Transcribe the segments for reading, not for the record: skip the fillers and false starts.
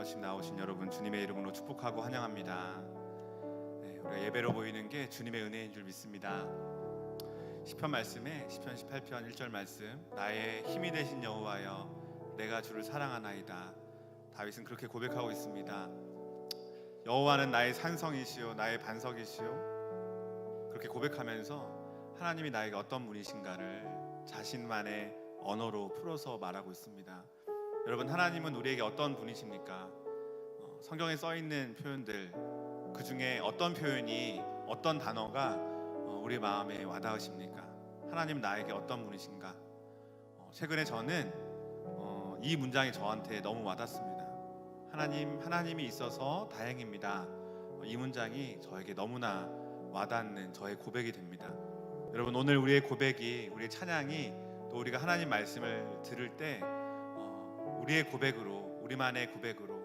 번씩 나오신 여러분 주님의 이름으로 축복하고 환영합니다. 우리가 예배로 보이는 게 주님의 은혜인 줄 믿습니다. 시편 말씀에 시편 18편 1절 말씀, 나의 힘이 되신 여호와여 내가 주를 사랑하나이다. 다윗은 그렇게 고백하고 있습니다. 여호와는 나의 산성이시요 나의 반석이시요, 그렇게 고백하면서 하나님이 나에게 어떤 분이신가를 자신만의 언어로 풀어서 말하고 있습니다. 여러분, 하나님은 우리에게 어떤 분이십니까? 성경에 써 있는 표현들, 그 중에 어떤 표현이, 어떤 단어가 우리 마음에 와닿으십니까? 하나님 나에게 어떤 분이신가? 최근에 저는 이 문장이 저한테 너무 와닿습니다. 하나님이 있어서 다행입니다. 이 문장이 저에게 너무나 와닿는 저의 고백이 됩니다. 여러분, 오늘 우리의 고백이, 우리의 찬양이, 또 우리가 하나님 말씀을 들을 때 우리의 고백으로, 우리만의 고백으로,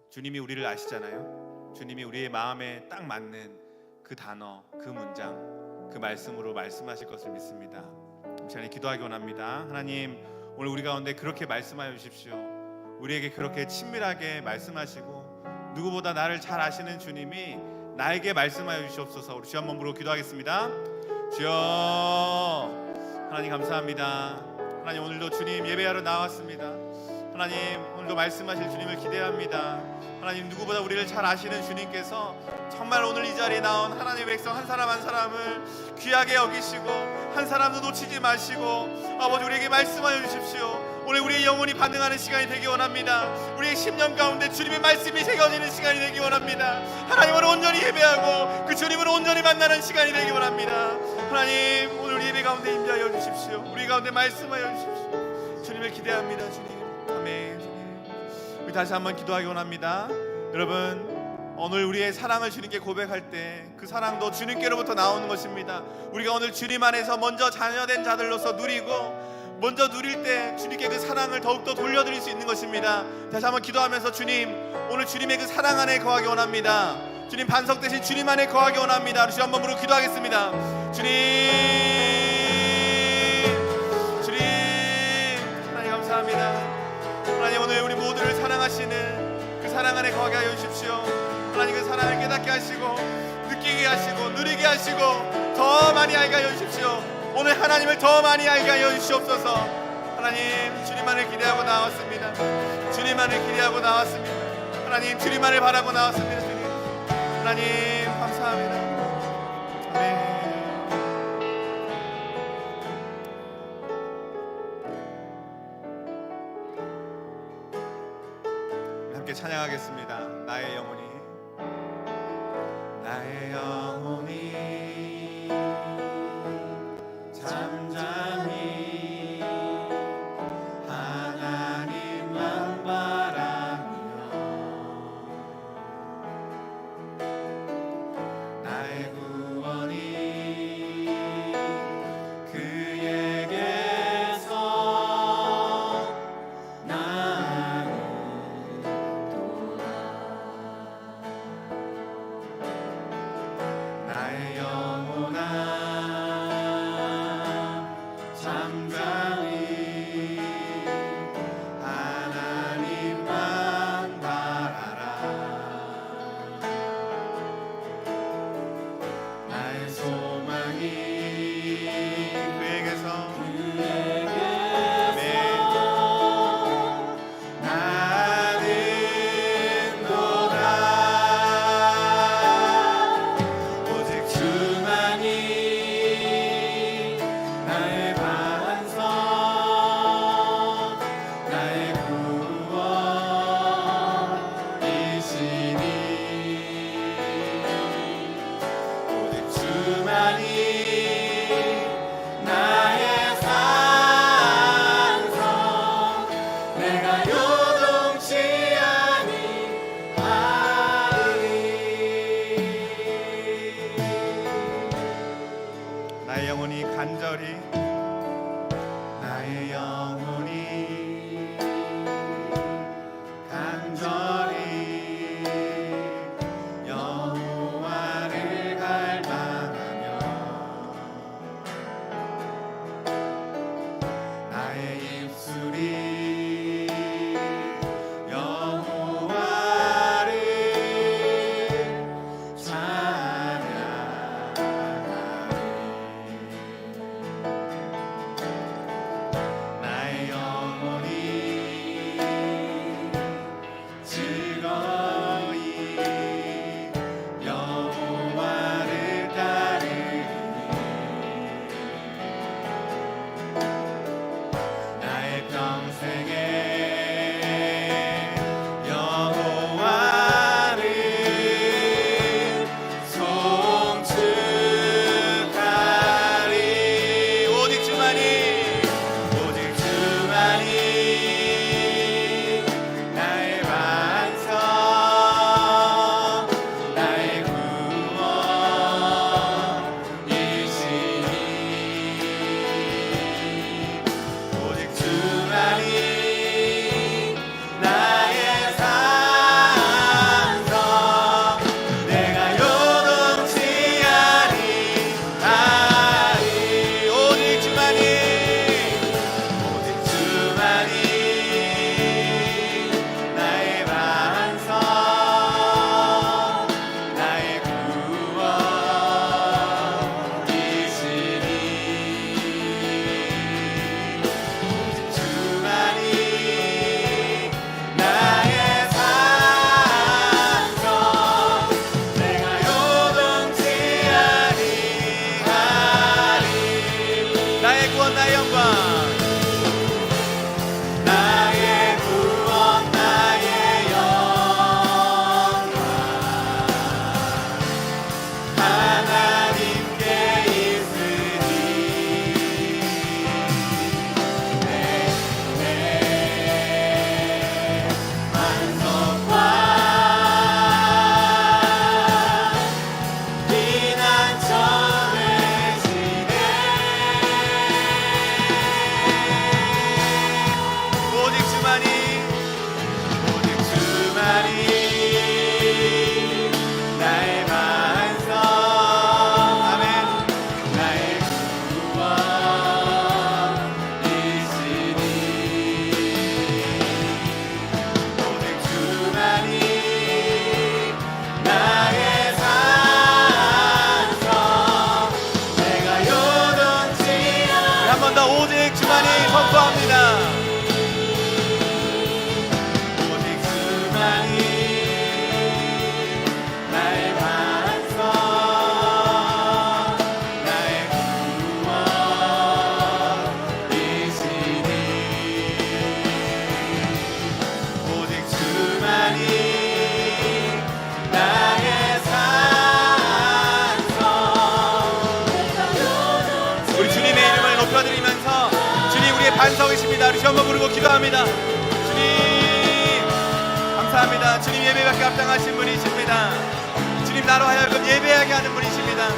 주님이 우리를 아시잖아요. 주님이 우리의 마음에 딱 맞는 그 단어, 그 문장, 그 말씀으로 말씀하실 것을 믿습니다. 이 시간에 기도하기 원합니다. 하나님, 오늘 우리 가운데 그렇게 말씀하여 주십시오. 우리에게 그렇게 친밀하게 말씀하시고 누구보다 나를 잘 아시는 주님이 나에게 말씀하여 주시옵소서. 우리 주여 한번 부르고 기도하겠습니다. 주여, 하나님 감사합니다. 하나님, 오늘도 주님 예배하러 나왔습니다. 하나님, 오늘도 말씀하실 주님을 기대합니다. 하나님, 누구보다 우리를 잘 아시는 주님께서 정말 오늘 이 자리에 나온 하나님의 백성 한 사람 한 사람을 귀하게 여기시고 한 사람도 놓치지 마시고 아버지, 우리에게 말씀하여 주십시오. 오늘 우리의 영혼이 반응하는 시간이 되기 원합니다. 우리의 심령 가운데 주님의 말씀이 새겨지는 시간이 되기 원합니다. 하나님을 온전히 예배하고 그 주님을 온전히 만나는 시간이 되기 원합니다. 하나님, 오늘 우리 예배 가운데 임재하여 주십시오. 우리 가운데 말씀하여 주십시오. 주님을 기대합니다. 주님, 아멘. 주님, 우리 다시 한번 기도하기 원합니다. 여러분, 오늘 우리의 사랑을 주님께 고백할 때 그 사랑도 주님께로부터 나오는 것입니다. 우리가 오늘 주님 안에서 먼저 자녀된 자들로서 누리고 먼저 누릴 때 주님께 그 사랑을 더욱더 돌려드릴 수 있는 것입니다. 다시 한번 기도하면서 주님, 오늘 주님의 그 사랑 안에 거하기 원합니다. 주님 반석 대신 주님 안에 거하기 원합니다. 주님 한번 부르고 기도하겠습니다. 주님, 하나님 감사합니다. 하나님, 오늘 우리 모두를 사랑하시는 그 사랑 안에 거하게 하여 주십시오. 하나님, 그 사랑을 깨닫게 하시고 느끼게 하시고 누리게 하시고 더 많이 알게 하여 주십시오. 오늘 하나님을 더 많이 알게 하여 주시옵소서. 하나님, 주님만을 기대하고 나왔습니다. 주님만을 기대하고 나왔습니다. 하나님, 주님만을 바라고 나왔습니다. 주님, 하나님 감사합니다. 아멘. 함께 찬양하겠습니다. 나의 영혼이, 나의 영혼이 잠잠히 하나님만 바라며 나의 구원이 그에게서 나오도다. 나의 영혼아 잠잠히 하나님만 바라라. 나의 소망이 그에게서 나는도다. 오직 주만이 나의 반석, 나의 구원이시니. 오직 주만이 나의 산성, 내가 요동치 아니하리. 나의 영혼이 간절히, 나의 영혼이 간절히 여호와를 갈망하며 나의 입술이 여호와 기뻐합니다. 오직 주만이 나의 반석, 나의 구원이시니. 오직 주만이 나의 산성. 우리 주님의 이름을 높여드리면서 주님 우리의 반석이십니다. 우리 한번 부르고 기도합니다. 주님 감사합니다. 주님 예배밖에 앞당하신 분이십니다. 주님 나로 하여금 예배하게 하는 분이십니다.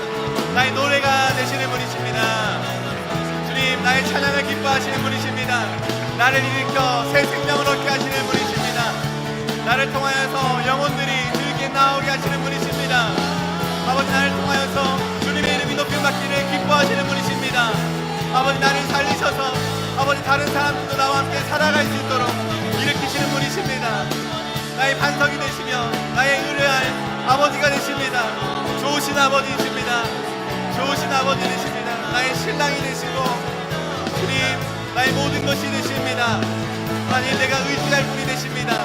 나의 노래가 되시는 분이십니다. 주님 나의 찬양을 기뻐하시는 분이십니다. 나를 일으켜 새 생명을 얻게 하시는 분이십니다. 나를 통하여서 영혼들이 즐기게 나오게 하시는 분이십니다. 아버지 나를 통하여서 주님의 이름이 높임받기를 기뻐하시는 분이십니다. 아버지 나를 살리셔서 아버지 다른 사람들도 나와 함께 살아갈 수 있도록 일으키시는 분이십니다. 나의 반석이 되시며 나의 의뢰할 아버지가 되십니다. 좋으신 아버지이십니다. 좋으신 아버지 되십니다. 나의 신랑이 되시고 주님 나의 모든 것이 되십니다. 하나님 내가 의지할 분이 되십니다.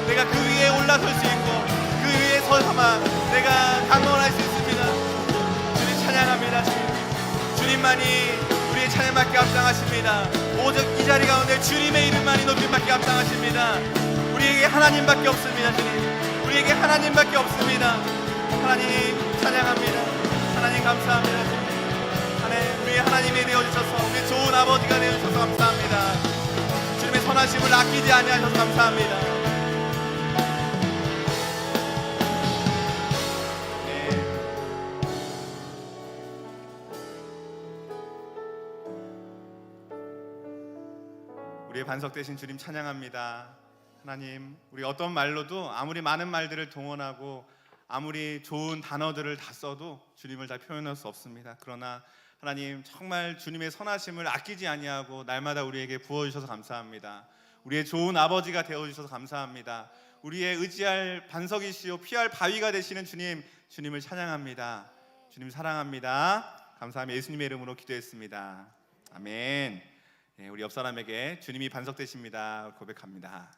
내가 그 위에 올라설 수 있고 그 위에 서서만 내가 강건할 수 있습니다. 주님 찬양합니다. 주님만이 우리의 찬양받게 앞장하십니다. 오직 이 자리 가운데 주님의 이름만이 높임받게 앞장하십니다. 우리에게 하나님밖에 없습니다. 주님 우리에게 하나님밖에 없습니다. 하나님 찬양합니다. 하나님 감사합니다. 하나님 우리의 하나님이 되어주셔서 우리의 좋은 아버지가 되어주셔서 감사합니다. 주님의 선하심을 아끼지 아니하셔서 감사합니다. 우리의 반석 되신 주님 찬양합니다. 하나님 우리 어떤 말로도 아무리 많은 말들을 동원하고 아무리 좋은 단어들을 다 써도 주님을 다 표현할 수 없습니다. 그러나 하나님 정말 주님의 선하심을 아끼지 아니하고 날마다 우리에게 부어주셔서 감사합니다. 우리의 좋은 아버지가 되어주셔서 감사합니다. 우리의 의지할 반석이시오 피할 바위가 되시는 주님, 주님을 찬양합니다. 주님 사랑합니다. 감사합니다. 예수님의 이름으로 기도했습니다. 아멘. 우리 옆 사람에게 주님이 반석 되십니다 고백합니다.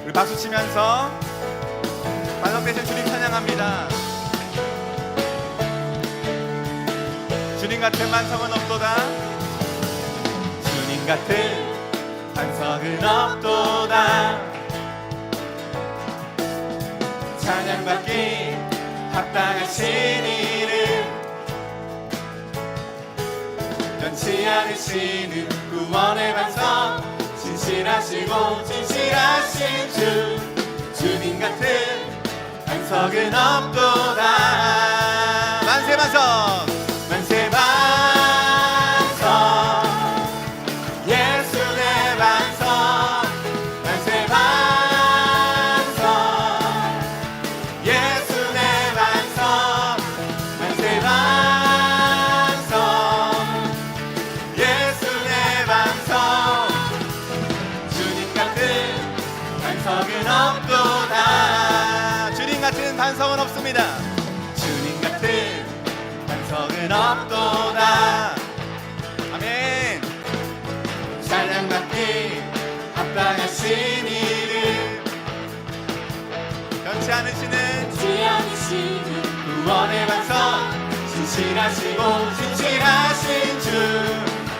우리 박수 치면서 반석 되신 주님 찬양합니다. 주님 같은 반석은 없도다. 주님 같은 반석은 없도다. 찬양받기 합당하신 이름 변치 않으시는 구원의 반석 진실하시고 진실하신 주 주님 같은 반석은 없도다. 만세 반석 만세 반석 예수 내 반석 만세 반석 예수 내 반석 만세 반석 예수 내 반석 주님 같은 반석은 없도다. 주님 같은 반석은 없습니다. 주님 같은 반석은 없도다. 아멘. 찬양받기 합당하신 이름 변치 않으시는 구원의 반석 진실하시고 진실하신 주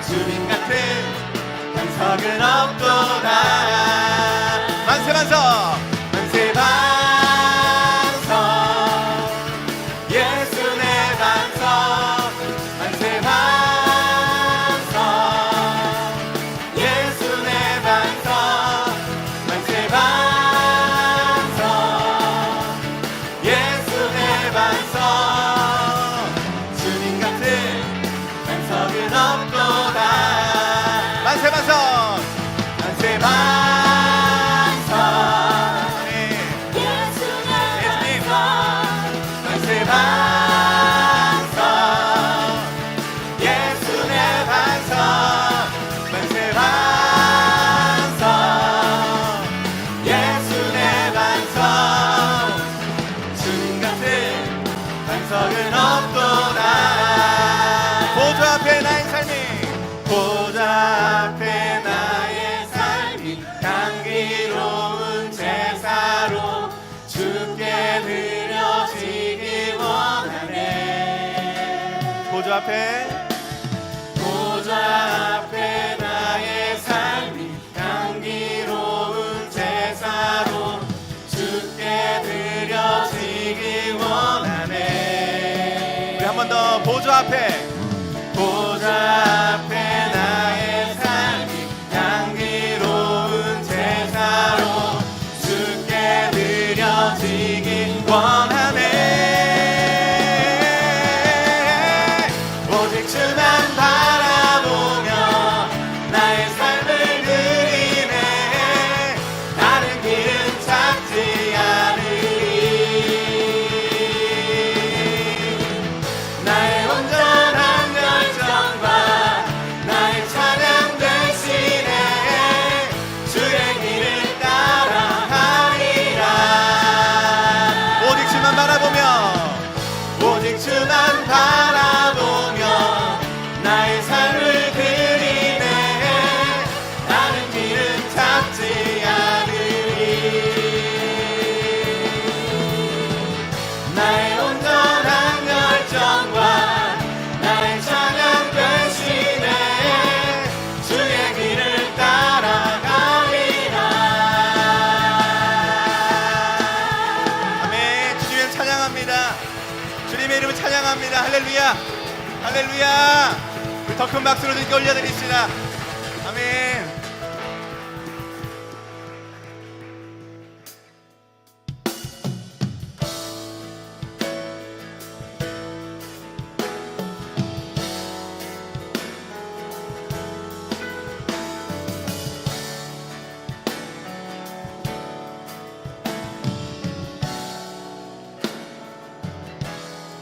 주님 같은 반석은 없도다. 만세 반석 만세 반석 예수 내 반석 만세 반석 예수 내 반석 만세 반석 예수 내 반석 주님 같은 반석은 없도다. 만세 반석 만세 반석 주께 드려지기 원하네. 보좌 앞에 나의 삶이 향기로운 제사로 주께 드려지기 원하네. 우리 한 번 더. 보좌 앞에 나의 삶이 향기로운 제사로 주께 드려지기 원하네. 오직 주만 바라보며 나의 삶을 드리네. 다른 길은 찾지 않으리. 나의 온전한 열정과 나의 찬양 대신에 주의 길을 따라가리라. 오직 주만 바라보며 나의 삶을 드리네. 다른 길은 찾지 않으리. 나의 온전한 열정과 나의 찬양 대신에 주의 길을 따라가리라. 아멘. 주님 찬양합니다. 주님의 이름을 찬양합니다. 할렐루야, 할렐루야. 우리 더 큰 박수로 주님께 올려드립시다. 아멘.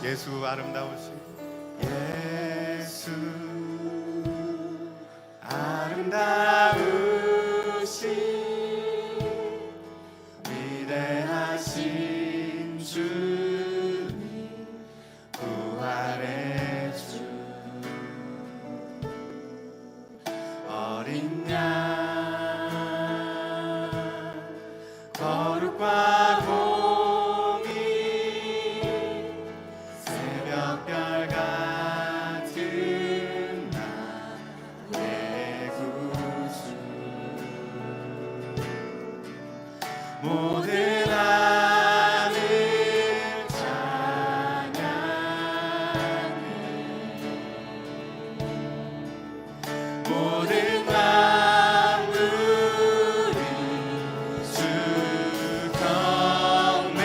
예수 아름다우신 예수 아름다우신 위대하신 주님 부활의 주 어린 양 거룩과 공의 새벽별 같은 나의 구주 모든 하늘 찬양해 모든 만물이 주 경배해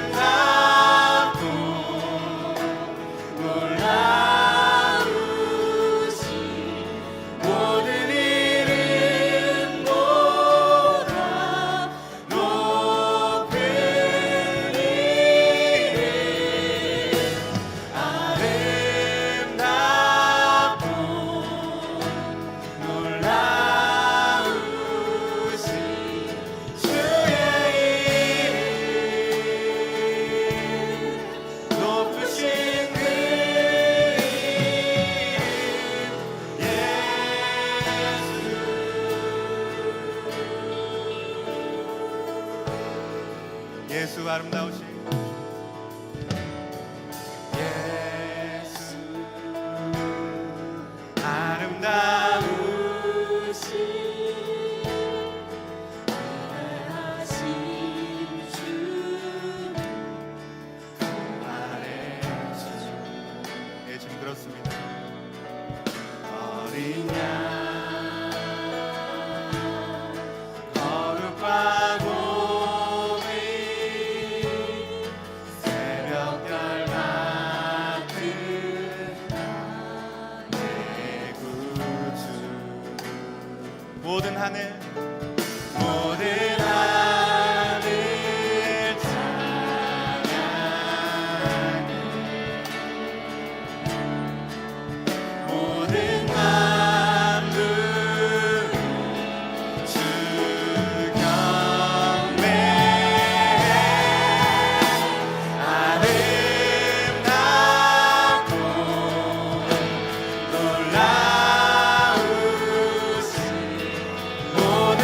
아름답고 놀라우신 모든 이름보다 높은 이름 아름답고 놀라우신 주의 이름 높으신 그 이름 예수 아름다우신 예수 아름다우신 위대하신 주 부활의 주 예, 주님 그렇습니다. 어린 양 거룩과 공의 새벽별 같은 나의 구주 모든 하늘 찬양해 모든 만물 주 경배해 아름답고 놀라우신 모든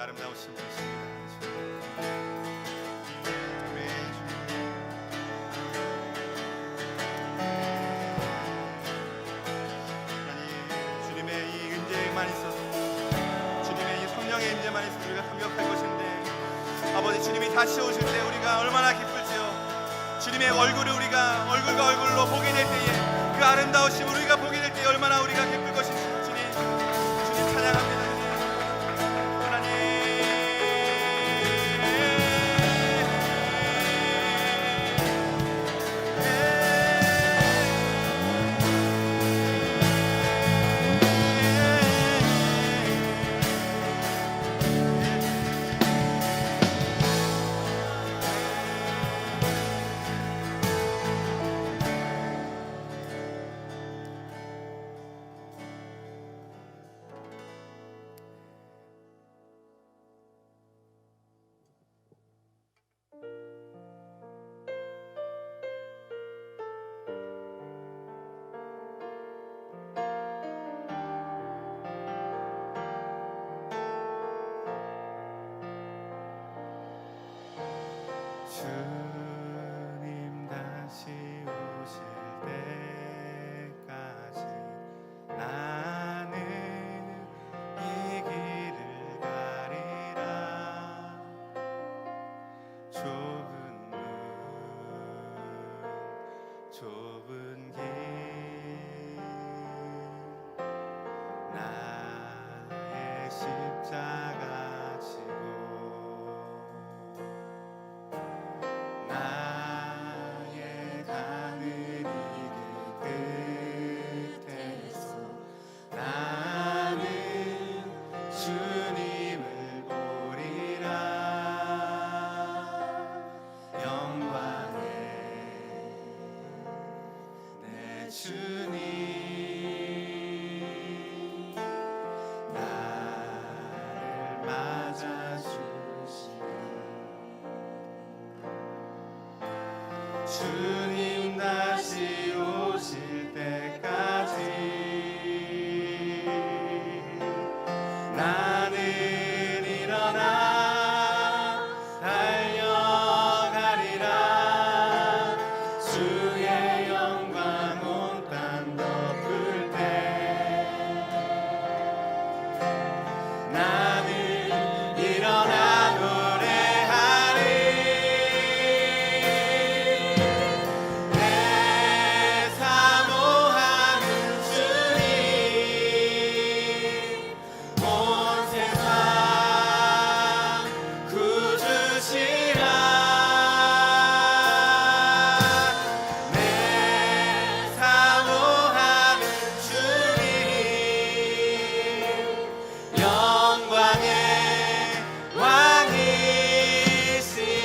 아름다우신 분이십니다. 아멘. 하나님, 주님의 이 은혜만 있어서, 주님의 이 성령의 은혜만 있어서 우리가 감격할 것인데, 아버지 주님이 다시 오실 때 우리가 얼마나 기쁠지요. 주님의 얼굴을 우리가 얼굴과 얼굴로 보게 될 때에, 그 아름다우심을 우리가 보게 될 때에 얼마나 우리가 기쁠 것인지 주님 찬양합니다. 좁은 길 나의 십자가 지고 나의 가는 이 길 끝에서 나는 주님을 보리라. 영광의 내 주님 나를 맞아주시네. 주님 다시 오실 때까지 나는 일어나 달려가리라. 주의 영광 온 땅 덮을 때 나는 일어나 노래하리. 내 사모하는 주님 온 세상 구주시라. 내 사모하는 주님 영광의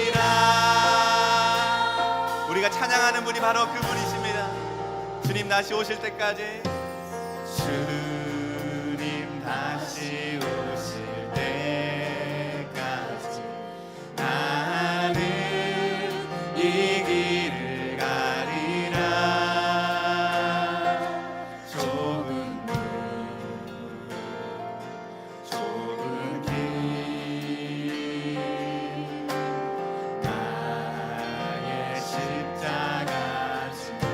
왕이시라. 우리가 찬양하는 분이 바로 그분이십니다. 주님 다시 오실 때까지, 주님 다시 오실 때까지 나는 이 길을 가리라. 좁은 길 나의 십자가 지고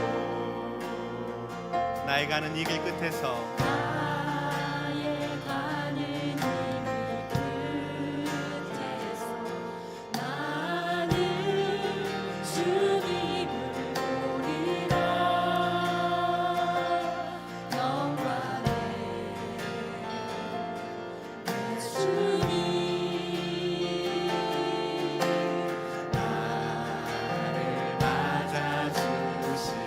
나의 가는 이 길 끝에서 나의 가는 이 끝에서 나는 주님을 보리라. 영광의 내 주님 나를 맞아주시리.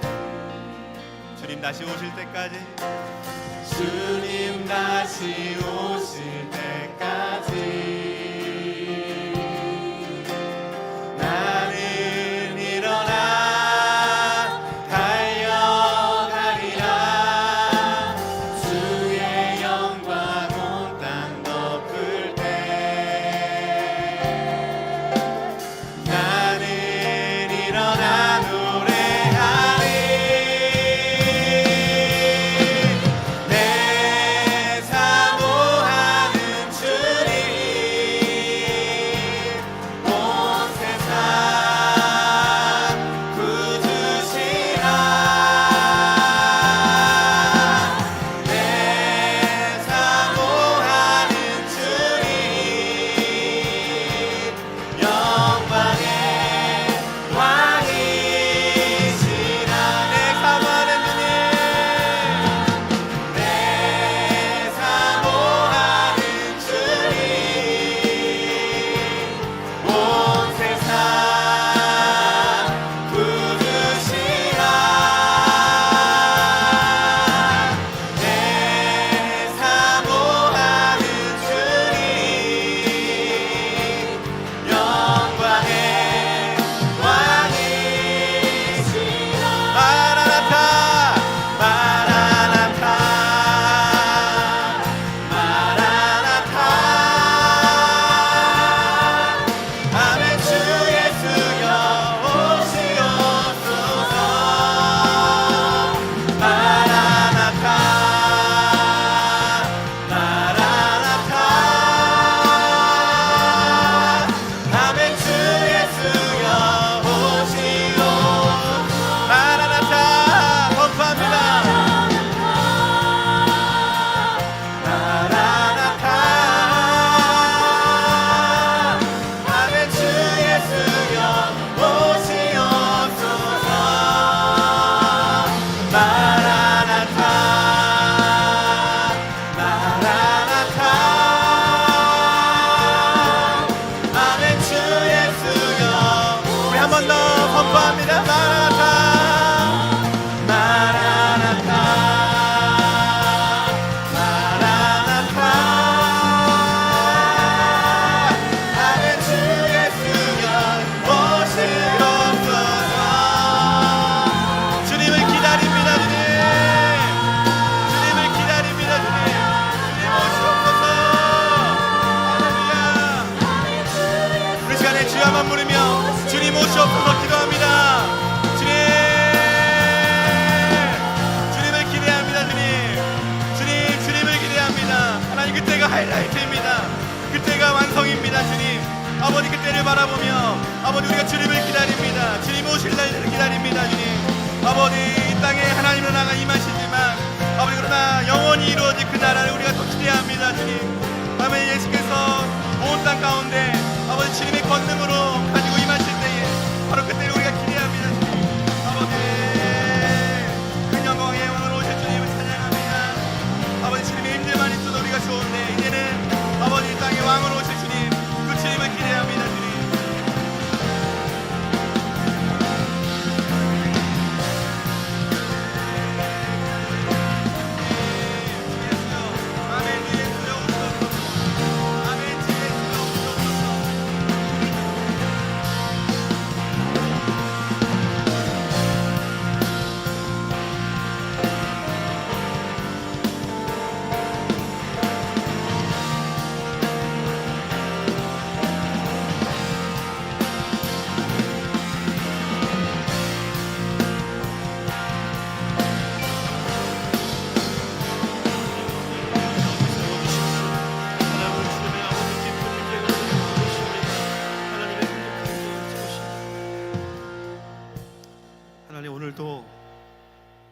주님 다시 오실 때까지, 주님 다시 오실 때까지 나는 일어나 달려가리라. 주의 영광 온 땅 덮을 때 나는 일어나 노래하리. 내 사모하는 주님 선포합니다. 마라나타 마라나타 마라나타 아멘 주 예수여 오시옵소서. 주님을 기다립니다. 주님을 기다립니다. 주님 오시옵소서. 할렐루야. 우리 시간에 주야만 부르며 주님 오시옵소서 기도합니다. 주님을 기대합니다. 주님을 기대합니다. 하나님 그때가 하이라이트입니다. 그때가 완성입니다. 주님 아버지 그때를 바라보며 아버지 우리가 주님을 기다립니다. 주님 오실 날을 기다립니다. 주님 아버지 이 땅에 하나님으로 나가 임하시지만 아버지 그러나 영원히 이루어질 그 나라를 우리가 더 기대합니다. 주님 아멘. 예수께서 온 땅 가운데 아버지 주님의 권능으로 가지고 임하실 때에 바로 그때를 우리가 기대합니다. 주님 아버지 큰 영광의 영광으로 오실 주님을 찬양합니다. 아버지 주님의 임재만 있어도 우리가 좋은데 이제는 아버지 이 땅의 왕으로 오실 주님 그 주님을 기대합니다. 주님 오늘도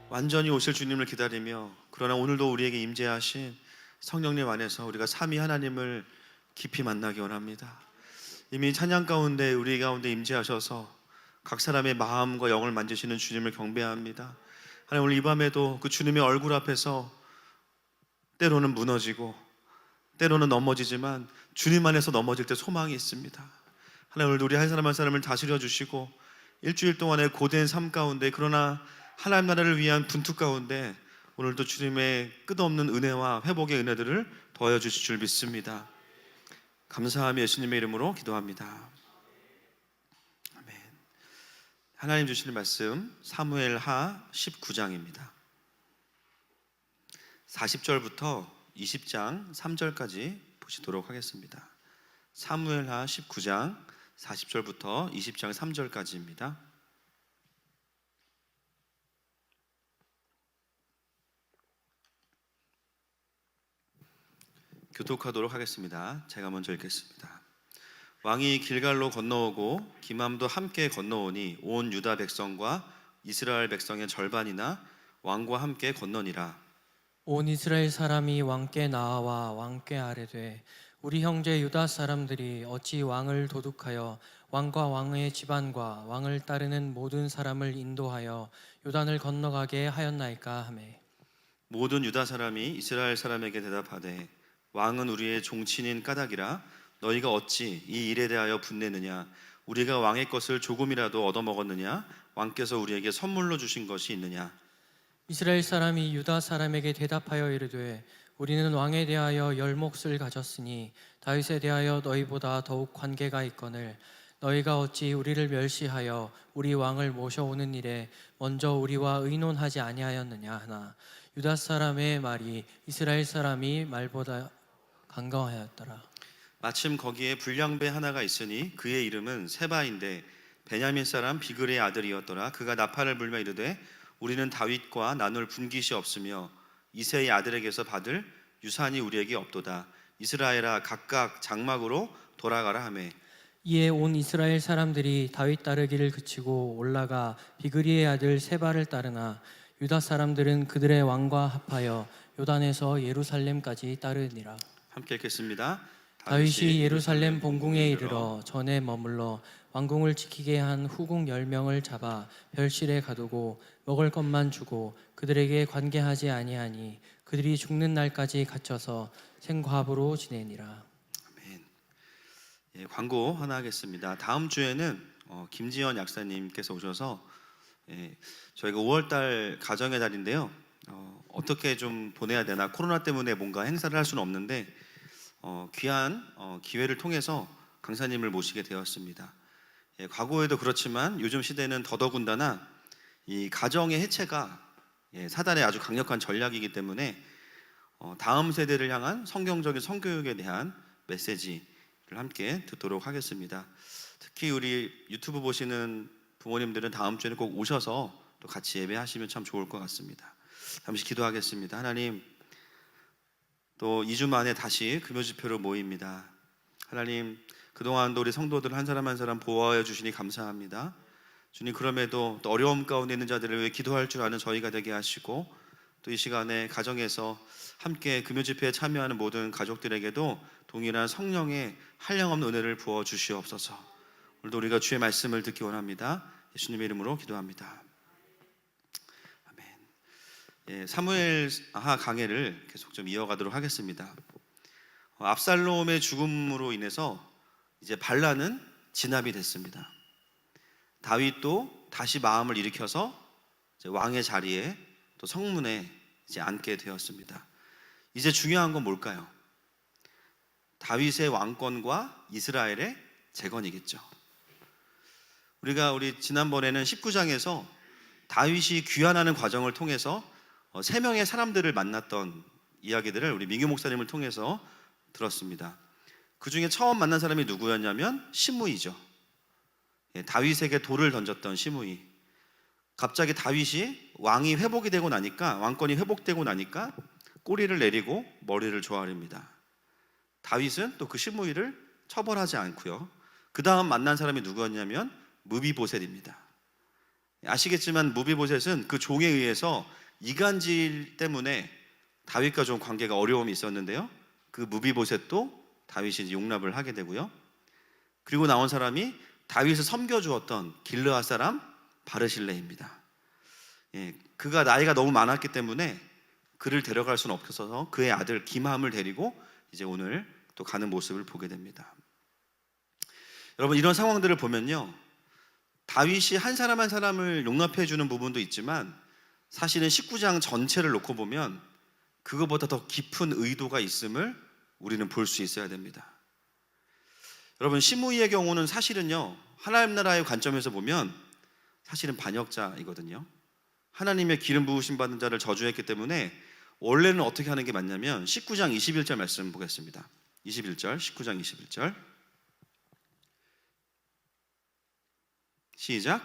완전히 오실 주님을 기다리며 그러나 오늘도 우리에게 임재하신 성령님 안에서 우리가 삼위 하나님을 깊이 만나기 원합니다. 이미 찬양 가운데 우리 가운데 임재하셔서 각 사람의 마음과 영을 만지시는 주님을 경배합니다. 하나님 오늘 이 밤에도 그 주님의 얼굴 앞에서 때로는 무너지고 때로는 넘어지지만 주님 안에서 넘어질 때 소망이 있습니다. 하나님 오늘도 우리 한 사람 한 사람을 다스려 주시고 일주일 동안의 고된 삶 가운데 그러나 하나님 나라를 위한 분투 가운데 오늘도 주님의 끝없는 은혜와 회복의 은혜들을 더하여 주실 줄 믿습니다. 감사하며 예수님의 이름으로 기도합니다. 아멘. 하나님 주시는 말씀 사무엘하 19장입니다. 40절부터 20장 3절까지 보시도록 하겠습니다. 사무엘하 19장 40절부터 20장 3절까지입니다. 교독하도록 하겠습니다. 제가 먼저 읽겠습니다. 왕이 길갈로 건너오고 기맘도 함께 건너오니 온 유다 백성과 이스라엘 백성의 절반이나 왕과 함께 건너니라. 온 이스라엘 사람이 왕께 나아와 왕께 아뢰되 우리 형제 유다 사람들이 어찌 왕을 도둑하여 왕과 왕의 집안과 왕을 따르는 모든 사람을 인도하여 요단을 건너가게 하였나이까 하매 모든 유다 사람이 이스라엘 사람에게 대답하되 왕은 우리의 종친인 까닭이라 너희가 어찌 이 일에 대하여 분내느냐? 우리가 왕의 것을 조금이라도 얻어먹었느냐? 왕께서 우리에게 선물로 주신 것이 있느냐? 이스라엘 사람이 유다 사람에게 대답하여 이르되 우리는 왕에 대하여 열 몫을 가졌으니 다윗에 대하여 너희보다 더욱 관계가 있거늘 너희가 어찌 우리를 멸시하여 우리 왕을 모셔오는 일에 먼저 우리와 의논하지 아니하였느냐 하나 유다 사람의 말이 이스라엘 사람이 말보다 강경하였더라. 마침 거기에 불량배 하나가 있으니 그의 이름은 세바인데 베냐민 사람 비글의 아들이었더라. 그가 나팔을 불며 이르되 우리는 다윗과 나눌 분깃이 없으며 이새의 아들에게서 받을 유산이 우리에게 없도다. 이스라엘아 각각 장막으로 돌아가라 하매 이에 온 이스라엘 사람들이 다윗 따르기를 그치고 올라가 비그리의 아들 세바를 따르나 유다 사람들은 그들의 왕과 합하여 요단에서 예루살렘까지 따르니라. 함께 읽겠습니다. 다윗이 예루살렘 본궁에 이르러 전에 머물러 왕궁을 지키게 한 후궁 10명을 잡아 별실에 가두고 먹을 것만 주고 그들에게 관계하지 아니하니 그들이 죽는 날까지 갇혀서 생과부로 지내니라. 아멘. 예, 광고 하나 하겠습니다. 다음 주에는 김지연 약사님께서 오셔서 저희가 5월달 가정의 달인데요. 어떻게 좀 보내야 되나, 코로나 때문에 뭔가 행사를 할 수는 없는데 귀한 기회를 통해서 강사님을 모시게 되었습니다. 과거에도 그렇지만 요즘 시대는 더더군다나 이 가정의 해체가 사단의 아주 강력한 전략이기 때문에 다음 세대를 향한 성경적인 성교육에 대한 메시지를 함께 듣도록 하겠습니다. 특히 우리 유튜브 보시는 부모님들은 다음 주에는 꼭 오셔서 또 같이 예배하시면 참 좋을 것 같습니다. 잠시 기도하겠습니다. 하나님, 또 2주 만에 다시 금요 집회로 모입니다. 하나님, 그동안도 우리 성도들 한 사람 한 사람 보호하여 주시니 감사합니다. 주님, 그럼에도 또 어려움 가운데 있는 자들을 위해 기도할 줄 아는 저희가 되게 하시고, 또 이 시간에 가정에서 함께 금요 집회에 참여하는 모든 가족들에게도 동일한 성령의 한량없는 은혜를 부어 주시옵소서. 오늘도 우리가 주의 말씀을 듣기 원합니다. 예수님의 이름으로 기도합니다. 아멘. 사무엘하 강해를 계속 좀 이어가도록 하겠습니다. 압살롬의 죽음으로 인해서 이제 반란은 진압이 됐습니다. 다윗도 다시 마음을 일으켜서 이제 왕의 자리에 또 성문에 이제 앉게 되었습니다. 이제 중요한 건 뭘까요? 다윗의 왕권과 이스라엘의 재건이겠죠. 우리 지난번에는 19장에서 다윗이 귀환하는 과정을 통해서 3명의 사람들을 만났던 이야기들을 우리 민규 목사님을 통해서 들었습니다. 그 중에 처음 만난 사람이 누구였냐면 시므이죠. 다윗에게 돌을 던졌던 시므이. 갑자기 다윗이 왕권이 회복되고 나니까 꼬리를 내리고 머리를 조아립니다. 다윗은 또 그 시므이를 처벌하지 않고요. 그 다음 만난 사람이 누구였냐면 무비보셋입니다. 아시겠지만 무비보셋은 그 종에 의해서 이간질 때문에 다윗과 좀 관계가 어려움이 있었는데요. 그 무비보셋도 다윗이 용납을 하게 되고요. 그리고 나온 사람이 다윗을 섬겨주었던 길르앗 사람 바르실레입니다. 그가 나이가 너무 많았기 때문에 그를 데려갈 수는 없어서 그의 아들 기므함을 데리고 이제 오늘 또 가는 모습을 보게 됩니다. 여러분, 이런 상황들을 보면요, 다윗이 한 사람 한 사람을 용납해 주는 부분도 있지만 사실은 19장 전체를 놓고 보면 그거보다 더 깊은 의도가 있음을 우리는 볼 수 있어야 됩니다. 여러분, 시므이의 경우는 사실은요, 하나님 나라의 관점에서 보면 사실은 반역자이거든요. 하나님의 기름 부으심 받은 자를 저주했기 때문에 원래는 어떻게 하는 게 맞냐면 19장 21절 말씀 보겠습니다. 19장 21절 시작.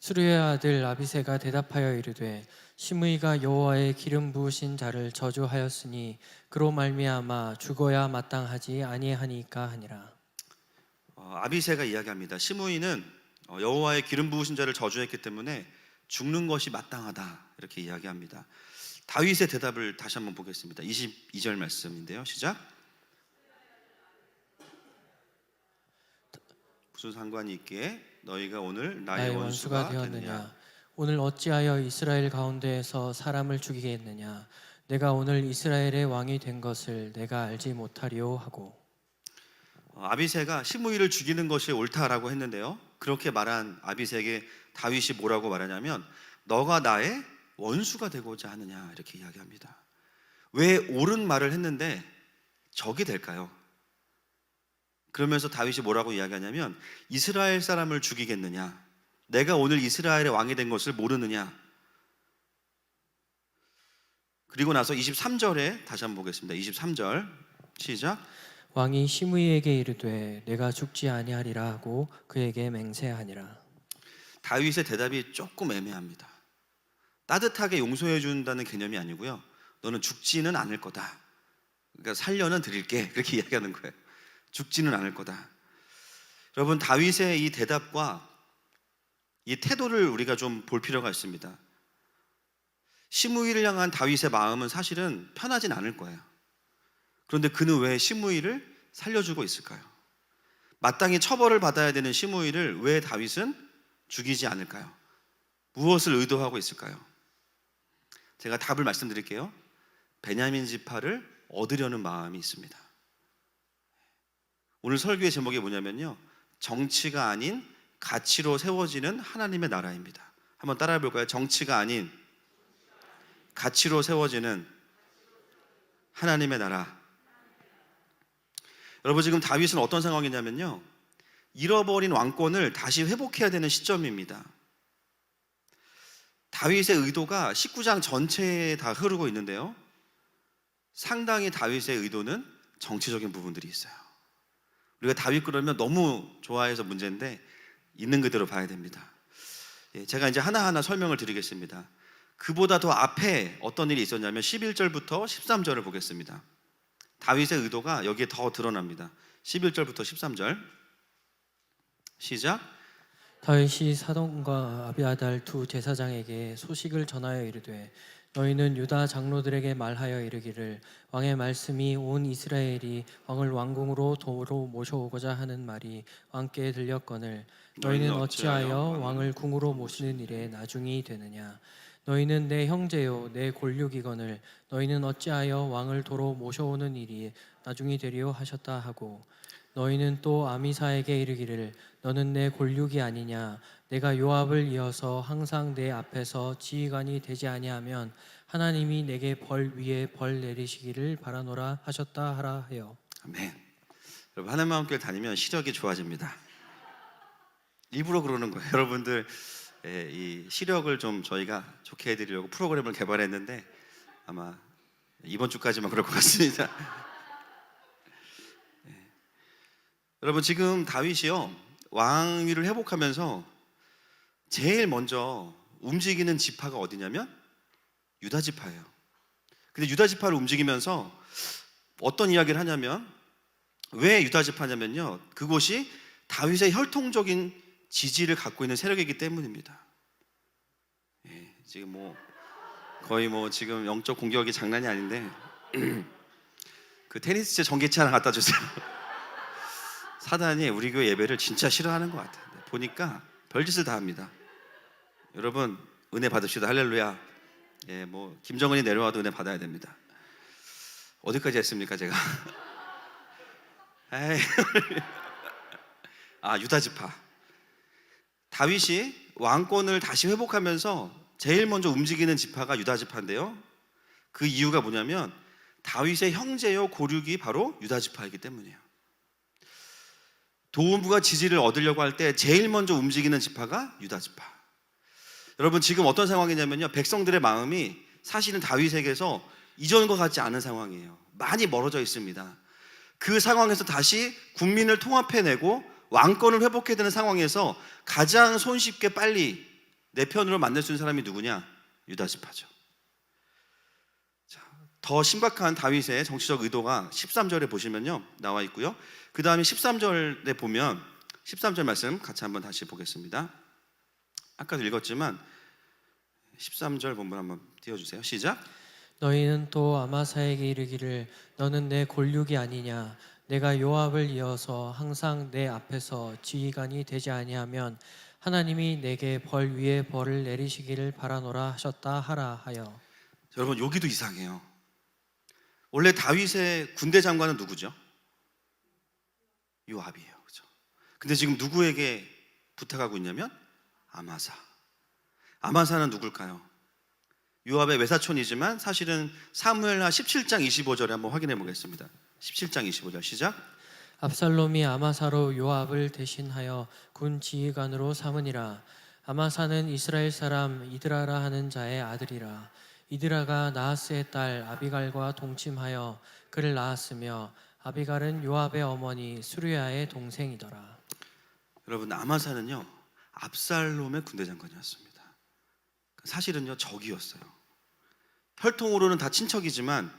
수르의 아들 아비새가 대답하여 이르되 시므이가 여호와의 기름 부으신 자를 저주하였으니 그로 말미암아 죽어야 마땅하지 아니하니까 하니라. 아비새가 이야기합니다. 시므이는 여호와의 기름 부으신 자를 저주했기 때문에 죽는 것이 마땅하다, 이렇게 이야기합니다. 다윗의 대답을 다시 한번 보겠습니다. 22절 말씀인데요. 시작. 무슨 상관이 있기에 너희가 오늘 나의 원수가 되느냐? 오늘 어찌하여 이스라엘 가운데에서 사람을 죽이겠느냐? 내가 오늘 이스라엘의 왕이 된 것을 내가 알지 못하리오 하고. 아비새가 시므이를 죽이는 것이 옳다라고 했는데요. 그렇게 말한 아비새에게 다윗이 뭐라고 말하냐면 너가 나의 원수가 되고자 하느냐, 이렇게 이야기합니다. 왜 옳은 말을 했는데 적이 될까요? 그러면서 다윗이 뭐라고 이야기하냐면 이스라엘 사람을 죽이겠느냐? 내가 오늘 이스라엘의 왕이 된 것을 모르느냐? 그리고 나서 23절에 다시 한번 보겠습니다. 23절 시작. 왕이 시므이에게 이르되 내가 죽지 아니하리라 하고 그에게 맹세하니라. 다윗의 대답이 조금 애매합니다. 따뜻하게 용서해 준다는 개념이 아니고요, 너는 죽지는 않을 거다, 그러니까 살려는 드릴게, 그렇게 이야기하는 거예요. 죽지는 않을 거다. 여러분, 다윗의 이 대답과 이 태도를 우리가 좀 볼 필요가 있습니다. 시므이를 향한 다윗의 마음은 사실은 편하진 않을 거예요. 그런데 그는 왜 시므이를 살려주고 있을까요? 마땅히 처벌을 받아야 되는 시므이를 왜 다윗은 죽이지 않을까요? 무엇을 의도하고 있을까요? 제가 답을 말씀드릴게요. 베냐민 지파를 얻으려는 마음이 있습니다. 오늘 설교의 제목이 뭐냐면요, 정치가 아닌 가치로 세워지는 하나님의 나라입니다. 한번 따라해 볼까요? 정치가 아닌 가치로 세워지는 하나님의 나라. 여러분, 지금 다윗은 어떤 상황이냐면요, 잃어버린 왕권을 다시 회복해야 되는 시점입니다. 다윗의 의도가 19장 전체에 다 흐르고 있는데요, 상당히 다윗의 의도는 정치적인 부분들이 있어요. 우리가 다윗 그러면 너무 좋아해서 문제인데 있는 그대로 봐야 됩니다. 제가 이제 하나하나 설명을 드리겠습니다. 그보다 더 앞에 어떤 일이 있었냐면 11절부터 13절을 보겠습니다. 다윗의 의도가 여기에 더 드러납니다. 11절부터 13절 시작. 다윗이 사돈과 아비아달 두 제사장에게 소식을 전하여 이르되 너희는 유다 장로들에게 말하여 이르기를 왕의 말씀이 온 이스라엘이 왕을 왕궁으로 도로 모셔오고자 하는 말이 왕께 들렸거늘 너희는 어찌하여 왕을 궁으로 모시는 일에 나중이 되느냐. 너희는 내 형제요 내 골육이거늘 너희는 어찌하여 왕을 도로 모셔오는 일이 나중이 되리요 하셨다 하고 너희는 또 아미사에게 이르기를 너는 내 골육이 아니냐. 내가 요압을 이어서 항상 내 앞에서 지휘관이 되지 아니하면 하나님이 내게 벌 위에 벌 내리시기를 바라노라 하셨다 하라 하여. 아멘. 여러분, 하나님 마음교회 다니면 시력이 좋아집니다. 일부러 그러는 거예요. 여러분들 이 시력을 좀 저희가 좋게 해드리려고 프로그램을 개발했는데 아마 이번 주까지만 그럴 것 같습니다. 여러분, 지금 다윗이요 왕위를 회복하면서 제일 먼저 움직이는 지파가 어디냐면 유다 지파예요. 근데 유다 지파를 움직이면서 어떤 이야기를 하냐면, 왜 유다 지파냐면요, 그곳이 다윗의 혈통적인 지지를 갖고 있는 세력이기 때문입니다. 지금 거의 지금 영적 공격이 장난이 아닌데 그 테니스채 전기채 하나 갖다 주세요. 사단이 우리 교회 예배를 진짜 싫어하는 것 같아요. 보니까 별짓을 다 합니다. 여러분, 은혜 받읍시다. 할렐루야. 김정은이 내려와도 은혜 받아야 됩니다. 어디까지 했습니까 제가? 유다 지파. 다윗이 왕권을 다시 회복하면서 제일 먼저 움직이는 지파가 유다 지파인데요, 그 이유가 뭐냐면 다윗의 형제요 고륙이 바로 유다 지파이기 때문이에요. 도움과 지지를 얻으려고 할 때 제일 먼저 움직이는 지파가 유다 지파. 여러분, 지금 어떤 상황이냐면요, 백성들의 마음이 사실은 다윗에게서 이전과 같지 않은 상황이에요. 많이 멀어져 있습니다. 그 상황에서 다시 국민을 통합해내고 왕권을 회복해야 되는 상황에서 가장 손쉽게 빨리 내 편으로 만들 수 있는 사람이 누구냐? 유다 지파죠. 더 심각한 다윗의 정치적 의도가 13절에 보시면요 나와 있고요, 그 다음에 13절에 보면 13절 말씀 같이 한번 다시 보겠습니다. 아까도 읽었지만 13절 본문 한번 띄워주세요. 시작. 너희는 또 아마사에게 이르기를 너는 내 골육이 아니냐. 내가 요압을 이어서 항상 내 앞에서 지휘관이 되지 아니하면 하나님이 내게 벌 위에 벌을 내리시기를 바라노라 하셨다 하라 하여. 여러분, 여기도 이상해요. 원래 다윗의 군대 장관은 누구죠? 요압이에요. 그렇죠? 근데 지금 누구에게 부탁하고 있냐면 아마사. 아마사는 누굴까요? 요압의 외사촌이지만 사실은 사무엘하 17장 25절에 한번 확인해 보겠습니다. 17장 25절 시작. 압살롬이 아마사로 요압을 대신하여 군 지휘관으로 삼으니라. 아마사는 이스라엘 사람 이드라라 하는 자의 아들이라. 이드라가 나하스의 딸 아비갈과 동침하여 그를 낳았으며 아비갈은 요압의 어머니 수르야의 동생이더라. 여러분, 아마사는요 압살롬의 군대 장관이었습니다. 사실은요 적이었어요. 혈통으로는 다 친척이지만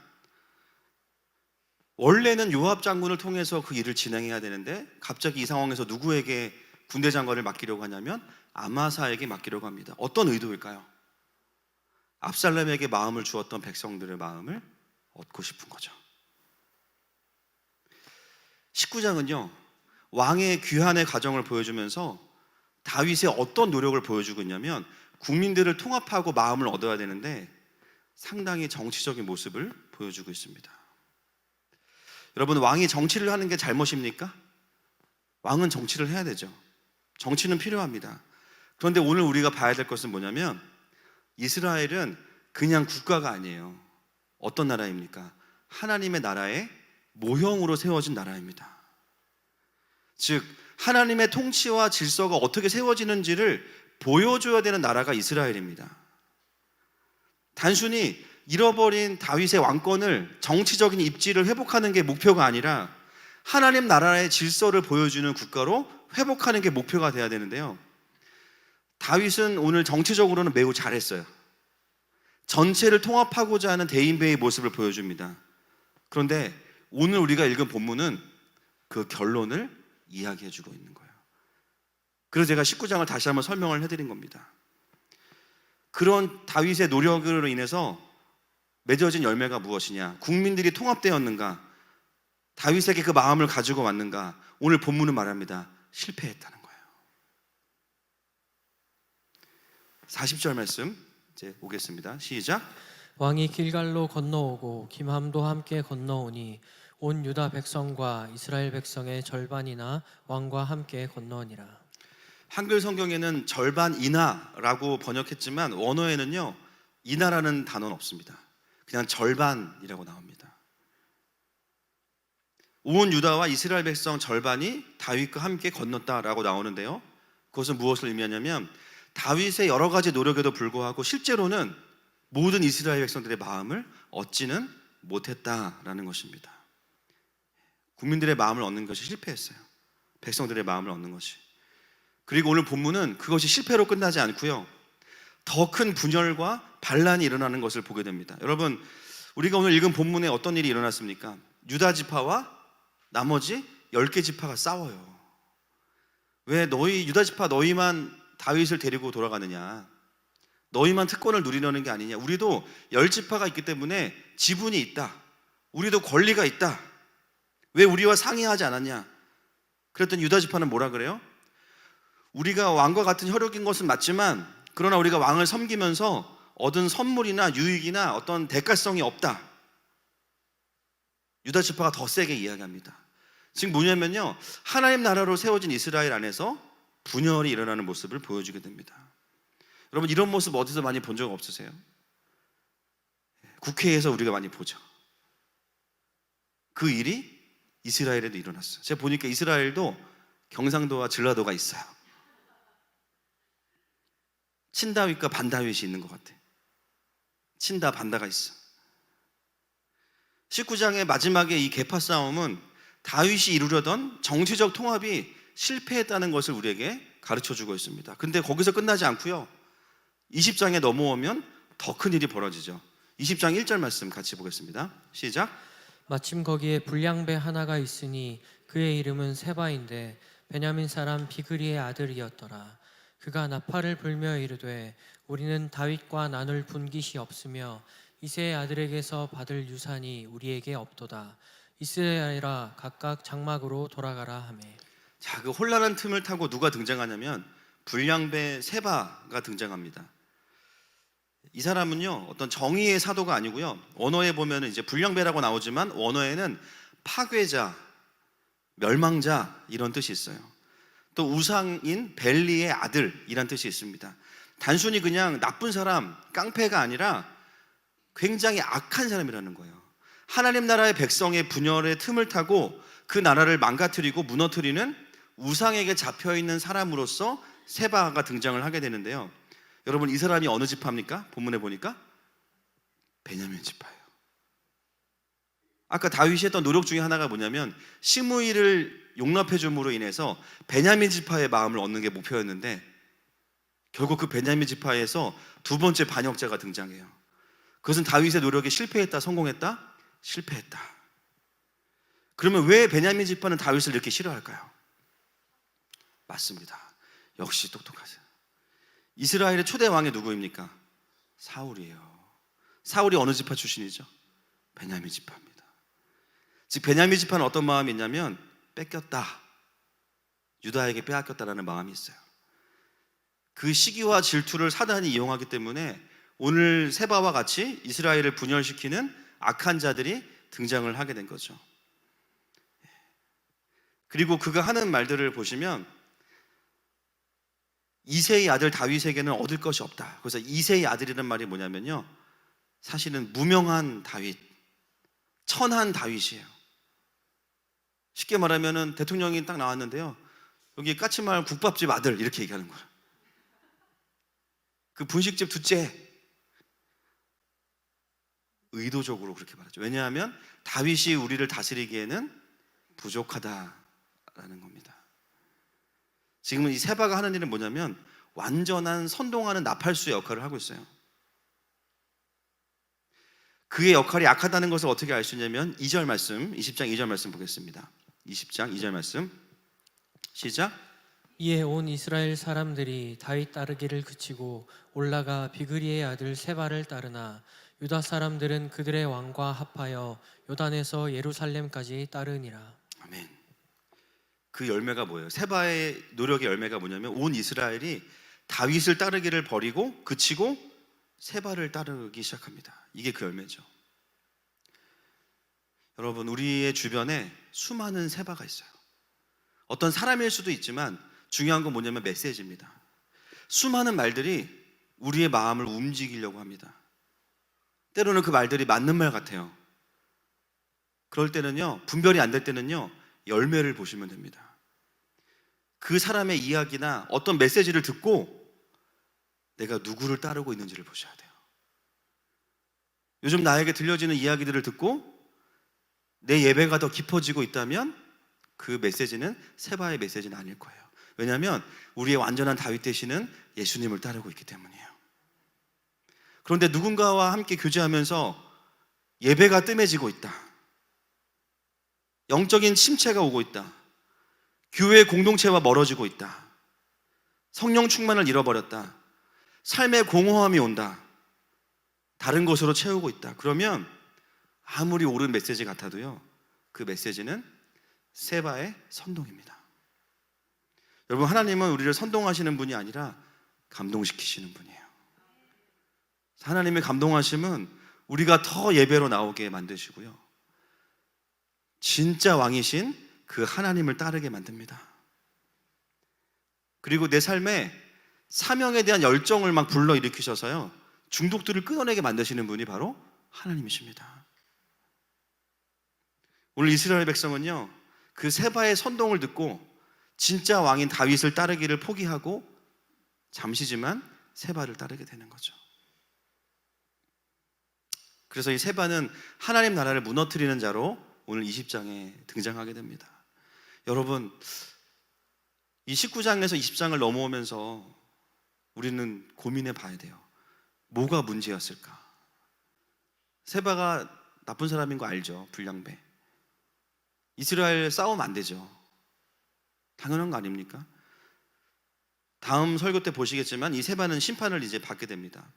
원래는 요압 장군을 통해서 그 일을 진행해야 되는데 갑자기 이 상황에서 누구에게 군대 장관을 맡기려고 하냐면 아마사에게 맡기려고 합니다. 어떤 의도일까요? 압살롬에게 마음을 주었던 백성들의 마음을 얻고 싶은 거죠. 19장은요 왕의 귀환의 과정을 보여주면서 다윗의 어떤 노력을 보여주고 있냐면 국민들을 통합하고 마음을 얻어야 되는데 상당히 정치적인 모습을 보여주고 있습니다. 여러분, 왕이 정치를 하는 게 잘못입니까? 왕은 정치를 해야 되죠. 정치는 필요합니다. 그런데 오늘 우리가 봐야 될 것은 뭐냐면 이스라엘은 그냥 국가가 아니에요. 어떤 나라입니까? 하나님의 나라의 모형으로 세워진 나라입니다. 즉 하나님의 통치와 질서가 어떻게 세워지는지를 보여줘야 되는 나라가 이스라엘입니다. 단순히 잃어버린 다윗의 왕권을 정치적인 입지를 회복하는 게 목표가 아니라 하나님 나라의 질서를 보여주는 국가로 회복하는 게 목표가 돼야 되는데요. 다윗은 오늘 정치적으로는 매우 잘했어요. 전체를 통합하고자 하는 대인배의 모습을 보여줍니다. 그런데 오늘 우리가 읽은 본문은 그 결론을 이야기해주고 있는 거예요. 그래서 제가 19장을 다시 한번 설명을 해드린 겁니다. 그런 다윗의 노력으로 인해서 맺어진 열매가 무엇이냐? 국민들이 통합되었는가? 다윗에게 그 마음을 가지고 왔는가? 오늘 본문은 말합니다. 실패했다는 거예요. 40절 말씀 이제 오겠습니다. 시작. 왕이 길갈로 건너오고 김함도 함께 건너오니 온 유다 백성과 이스라엘 백성의 절반이나 왕과 함께 건너오니라. 한글 성경에는 절반이나라고 번역했지만 원어에는요 이나라는 단어는 없습니다. 그냥 절반이라고 나옵니다. 온 유다와 이스라엘 백성 절반이 다윗과 함께 건넜다라고 나오는데요. 그것은 무엇을 의미하냐면 다윗의 여러 가지 노력에도 불구하고 실제로는 모든 이스라엘 백성들의 마음을 얻지는 못했다라는 것입니다. 국민들의 마음을 얻는 것이 실패했어요. 백성들의 마음을 얻는 것이. 그리고 오늘 본문은 그것이 실패로 끝나지 않고요. 더 큰 분열과 반란이 일어나는 것을 보게 됩니다. 여러분, 우리가 오늘 읽은 본문에 어떤 일이 일어났습니까? 유다 지파와 나머지 10개 지파가 싸워요. 왜 유다 지파 너희만 다윗을 데리고 돌아가느냐? 너희만 특권을 누리려는 게 아니냐? 우리도 10지파가 있기 때문에 지분이 있다. 우리도 권리가 있다. 왜 우리와 상의하지 않았냐? 그랬더니 유다 지파는 뭐라 그래요? 우리가 왕과 같은 혈육인 것은 맞지만 그러나 우리가 왕을 섬기면서 얻은 선물이나 유익이나 어떤 대가성이 없다. 유다 지파가 더 세게 이야기합니다. 지금 뭐냐면요, 하나님 나라로 세워진 이스라엘 안에서 분열이 일어나는 모습을 보여주게 됩니다. 여러분, 이런 모습 어디서 많이 본 적 없으세요? 국회에서 우리가 많이 보죠. 그 일이 이스라엘에도 일어났어요. 제가 보니까 이스라엘도 경상도와 전라도가 있어요. 친다윗과 반다윗이 있는 것 같아. 친다 반다가 있어. 19장의 마지막에 이 계파 싸움은 다윗이 이루려던 정치적 통합이 실패했다는 것을 우리에게 가르쳐주고 있습니다. 근데 거기서 끝나지 않고요, 20장에 넘어오면 더 큰 일이 벌어지죠. 20장 1절 말씀 같이 보겠습니다. 시작. 마침 거기에 불량배 하나가 있으니 그의 이름은 세바인데 베냐민 사람 비그리의 아들이었더라. 그가 나팔을 불며 이르되 우리는 다윗과 나눌 분깃이 없으며 이새의 아들에게서 받을 유산이 우리에게 없도다. 이스라엘아 각각 장막으로 돌아가라 하매. 자, 그 혼란한 틈을 타고 누가 등장하냐면 불량배 세바가 등장합니다. 이 사람은요 어떤 정의의 사도가 아니고요, 원어에 보면 이제 불량배라고 나오지만 원어에는 파괴자, 멸망자 이런 뜻이 있어요. 또 우상인 벨리의 아들이란 뜻이 있습니다. 단순히 그냥 나쁜 사람, 깡패가 아니라 굉장히 악한 사람이라는 거예요. 하나님 나라의 백성의 분열의 틈을 타고 그 나라를 망가뜨리고 무너뜨리는 우상에게 잡혀있는 사람으로서 세바가 등장을 하게 되는데요. 여러분, 이 사람이 어느 지파입니까? 본문에 보니까 베냐민 지파예요. 아까 다윗이 했던 노력 중에 하나가 뭐냐면 시므이를 용납해 줌으로 인해서 베냐민 지파의 마음을 얻는 게 목표였는데 결국 그 베냐민 지파에서 두 번째 반역자가 등장해요. 그것은 다윗의 노력이 실패했다, 성공했다? 실패했다. 그러면 왜 베냐민 지파는 다윗을 이렇게 싫어할까요? 맞습니다. 역시 똑똑하세요. 이스라엘의 초대 왕이 누구입니까? 사울이에요. 사울이 어느 지파 출신이죠? 베냐민 지파입니다. 즉 베냐민 지파는 어떤 마음이 있냐면 뺏겼다, 유다에게 빼앗겼다라는 마음이 있어요. 그 시기와 질투를 사단이 이용하기 때문에 오늘 세바와 같이 이스라엘을 분열시키는 악한 자들이 등장을 하게 된 거죠. 그리고 그가 하는 말들을 보시면 이새의 아들 다윗에게는 얻을 것이 없다. 그래서 이새의 아들이라는 말이 뭐냐면요, 사실은 무명한 다윗, 천한 다윗이에요. 쉽게 말하면은 대통령이 딱 나왔는데요, 여기 까치마을 국밥집 아들 이렇게 얘기하는 거예요. 그 분식집 둘째. 의도적으로 그렇게 말하죠. 왜냐하면 다윗이 우리를 다스리기에는 부족하다라는 겁니다. 지금은 이 세바가 하는 일은 뭐냐면 완전한 선동하는 나팔수의 역할을 하고 있어요. 그의 역할이 약하다는 것을 어떻게 알 수 있냐면 2절 말씀, 20장 2절 말씀 보겠습니다. 20장 2절 말씀 시작. 이에 온 이스라엘 사람들이 다윗 따르기를 그치고 올라가 비그리의 아들 세바를 따르나 유다 사람들은 그들의 왕과 합하여 요단에서 예루살렘까지 따르니라. 아멘. 그 열매가 뭐예요? 세바의 노력의 열매가 뭐냐면 온 이스라엘이 다윗을 따르기를 버리고 그치고 세바를 따르기 시작합니다. 이게 그 열매죠. 여러분, 우리의 주변에 수많은 세바가 있어요. 어떤 사람일 수도 있지만 중요한 건 뭐냐면 메시지입니다. 수많은 말들이 우리의 마음을 움직이려고 합니다. 때로는 그 말들이 맞는 말 같아요. 그럴 때는요, 분별이 안 될 때는요, 열매를 보시면 됩니다. 그 사람의 이야기나 어떤 메시지를 듣고 내가 누구를 따르고 있는지를 보셔야 돼요. 요즘 나에게 들려지는 이야기들을 듣고 내 예배가 더 깊어지고 있다면 그 메시지는 세바의 메시지는 아닐 거예요. 왜냐하면 우리의 완전한 다윗 되시는 예수님을 따르고 있기 때문이에요. 그런데 누군가와 함께 교제하면서 예배가 뜸해지고 있다, 영적인 침체가 오고 있다, 교회 공동체와 멀어지고 있다, 성령 충만을 잃어버렸다, 삶의 공허함이 온다, 다른 것으로 채우고 있다. 그러면 아무리 옳은 메시지 같아도요, 그 메시지는 세바의 선동입니다. 여러분, 하나님은 우리를 선동하시는 분이 아니라 감동시키시는 분이에요. 하나님의 감동하심은 우리가 더 예배로 나오게 만드시고요, 진짜 왕이신 그 하나님을 따르게 만듭니다. 그리고 내 삶에 사명에 대한 열정을 막 불러일으키셔서요, 중독들을 끊어내게 만드시는 분이 바로 하나님이십니다. 오늘 이스라엘 백성은요, 그 세바의 선동을 듣고 진짜 왕인 다윗을 따르기를 포기하고 잠시지만 세바를 따르게 되는 거죠. 그래서 이 세바는 하나님 나라를 무너뜨리는 자로 오늘 20장에 등장하게 됩니다. 여러분, 이 19장에서 20장을 넘어오면서 우리는 고민해 봐야 돼요. 뭐가 문제였을까? 세바가 나쁜 사람인 거 알죠? 불량배. 이스라엘 싸우면 안 되죠. 당연한 거 아닙니까? 다음 설교 때 보시겠지만 이 세바는 심판을 이제 받게 됩니다.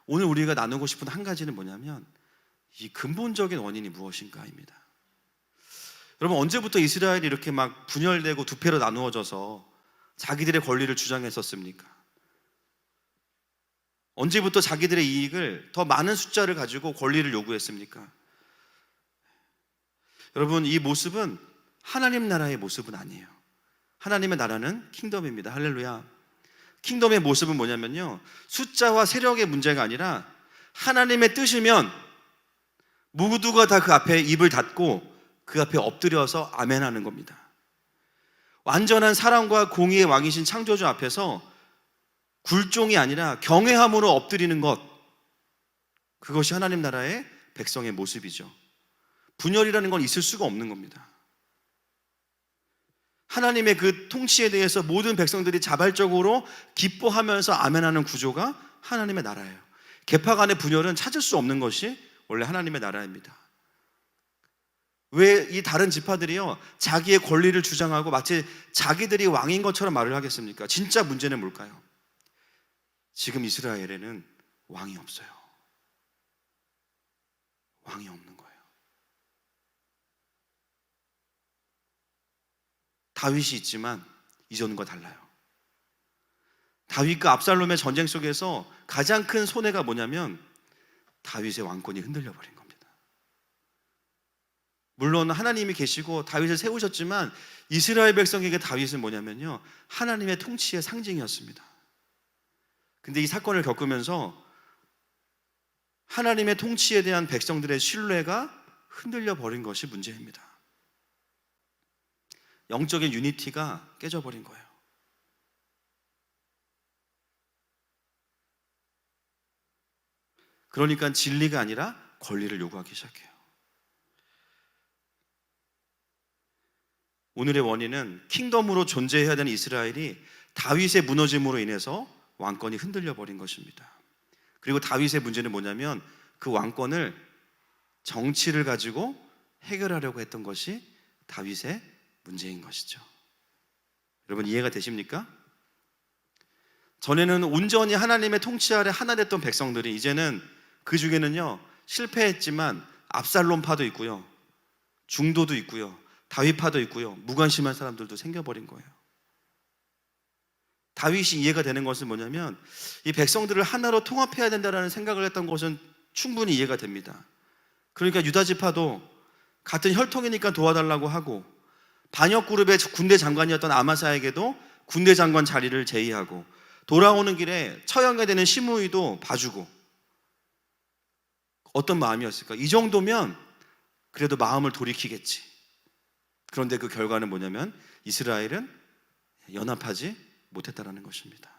오늘 우리가 나누고 싶은 한 가지는 뭐냐면 이 근본적인 원인이 무엇인가입니다. 여러분, 언제부터 이스라엘이 이렇게 막 분열되고 두 패로 나누어져서 자기들의 권리를 주장했었습니까? 언제부터 자기들의 이익을 더 많은 숫자를 가지고 권리를 요구했습니까? 여러분, 이 모습은 하나님 나라의 모습은 아니에요. 하나님의 나라는 킹덤입니다. 할렐루야. 킹덤의 모습은 뭐냐면요, 숫자와 세력의 문제가 아니라 하나님의 뜻이면 모두가 다 그 앞에 입을 닫고 그 앞에 엎드려서 아멘하는 겁니다. 완전한 사랑과 공의의 왕이신 창조주 앞에서 굴종이 아니라 경외함으로 엎드리는 것, 그것이 하나님 나라의 백성의 모습이죠. 분열이라는 건 있을 수가 없는 겁니다. 하나님의 그 통치에 대해서 모든 백성들이 자발적으로 기뻐하면서 아멘하는 구조가 하나님의 나라예요. 계파 간의 분열은 찾을 수 없는 것이 원래 하나님의 나라입니다. 왜 이 다른 지파들이요, 자기의 권리를 주장하고 마치 자기들이 왕인 것처럼 말을 하겠습니까? 진짜 문제는 뭘까요? 지금 이스라엘에는 왕이 없어요. 왕이 없는 거예요. 다윗이 있지만 이전과 달라요. 다윗과 압살롬의 전쟁 속에서 가장 큰 손해가 뭐냐면 다윗의 왕권이 흔들려 버린 겁니다. 물론 하나님이 계시고 다윗을 세우셨지만 이스라엘 백성에게 다윗은 뭐냐면요, 하나님의 통치의 상징이었습니다. 근데 이 사건을 겪으면서 하나님의 통치에 대한 백성들의 신뢰가 흔들려 버린 것이 문제입니다. 영적인 유니티가 깨져버린 거예요. 그러니까 진리가 아니라 권리를 요구하기 시작해요. 오늘의 원인은 킹덤으로 존재해야 되는 이스라엘이 다윗의 무너짐으로 인해서 왕권이 흔들려 버린 것입니다. 그리고 다윗의 문제는 뭐냐면 그 왕권을 정치를 가지고 해결하려고 했던 것이 다윗의 문제인 것이죠. 여러분 이해가 되십니까? 전에는 온전히 하나님의 통치 아래 하나 됐던 백성들이 이제는 그 중에는요 실패했지만 압살롬파도 있고요, 중도도 있고요, 다윗파도 있고요, 무관심한 사람들도 생겨버린 거예요. 다윗이 이해가 되는 것은 뭐냐면 이 백성들을 하나로 통합해야 된다는 생각을 했던 것은 충분히 이해가 됩니다. 그러니까 유다 지파도 같은 혈통이니까 도와달라고 하고, 반역 그룹의 군대 장관이었던 아마사에게도 군대 장관 자리를 제의하고, 돌아오는 길에 처형이 되는 시므이도 봐주고. 어떤 마음이었을까? 이 정도면 그래도 마음을 돌이키겠지. 그런데 그 결과는 뭐냐면 이스라엘은 연합하지 못했다라는 것입니다.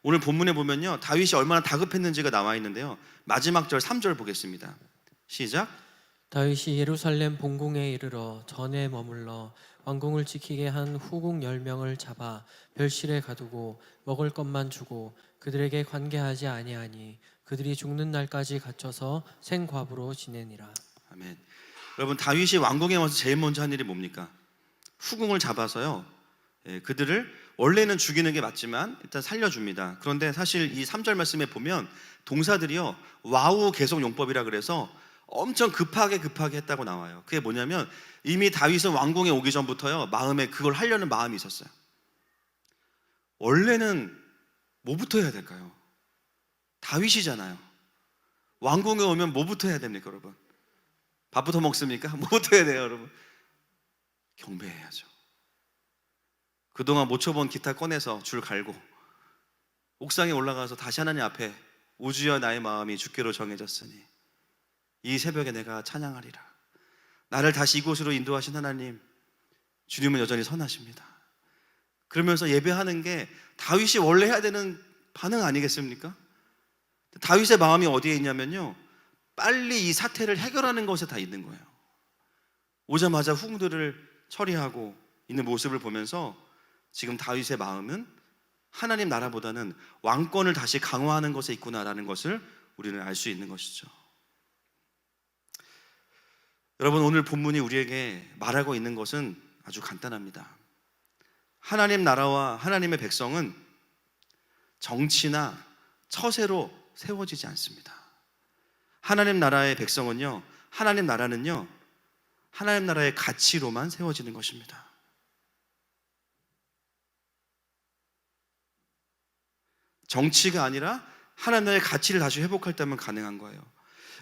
오늘 본문에 보면요 다윗이 얼마나 다급했는지가 나와 있는데요, 마지막 절 3절 보겠습니다. 시작. 다윗이 예루살렘 본궁에 이르러 전에 머물러 왕궁을 지키게 한 후궁 10명을 잡아 별실에 가두고 먹을 것만 주고 그들에게 관계하지 아니하니 그들이 죽는 날까지 갇혀서 생과부로 지내니라. 아멘. 여러분 다윗이 왕궁에 와서 제일 먼저 한 일이 뭡니까? 후궁을 잡아서요 그들을 원래는 죽이는 게 맞지만 일단 살려줍니다. 그런데 사실 이 3절 말씀에 보면 동사들이요 와우 계속 용법이라 그래서 엄청 급하게 했다고 나와요. 그게 뭐냐면 이미 다윗은 왕궁에 오기 전부터요 마음에 그걸 하려는 마음이 있었어요. 원래는 뭐부터 해야 될까요? 다윗이잖아요. 왕궁에 오면 뭐부터 해야 됩니까 여러분? 밥부터 먹습니까? 뭐부터 해야 돼요 여러분? 경배해야죠. 그동안 못 쳐본 기타 꺼내서 줄 갈고 옥상에 올라가서 다시 하나님 앞에 우주여 나의 마음이 주께로 정해졌으니 이 새벽에 내가 찬양하리라. 나를 다시 이곳으로 인도하신 하나님, 주님은 여전히 선하십니다. 그러면서 예배하는 게 다윗이 원래 해야 되는 반응 아니겠습니까? 다윗의 마음이 어디에 있냐면요 빨리 이 사태를 해결하는 것에 다 있는 거예요. 오자마자 후궁들을 처리하고 있는 모습을 보면서 지금 다윗의 마음은 하나님 나라보다는 왕권을 다시 강화하는 것에 있구나라는 것을 우리는 알 수 있는 것이죠. 여러분 오늘 본문이 우리에게 말하고 있는 것은 아주 간단합니다. 하나님 나라와 하나님의 백성은 정치나 처세로 세워지지 않습니다. 하나님 나라의 백성은요 하나님 나라는요 하나님 나라의 가치로만 세워지는 것입니다. 정치가 아니라 하나님 나라의 가치를 다시 회복할 때만 가능한 거예요.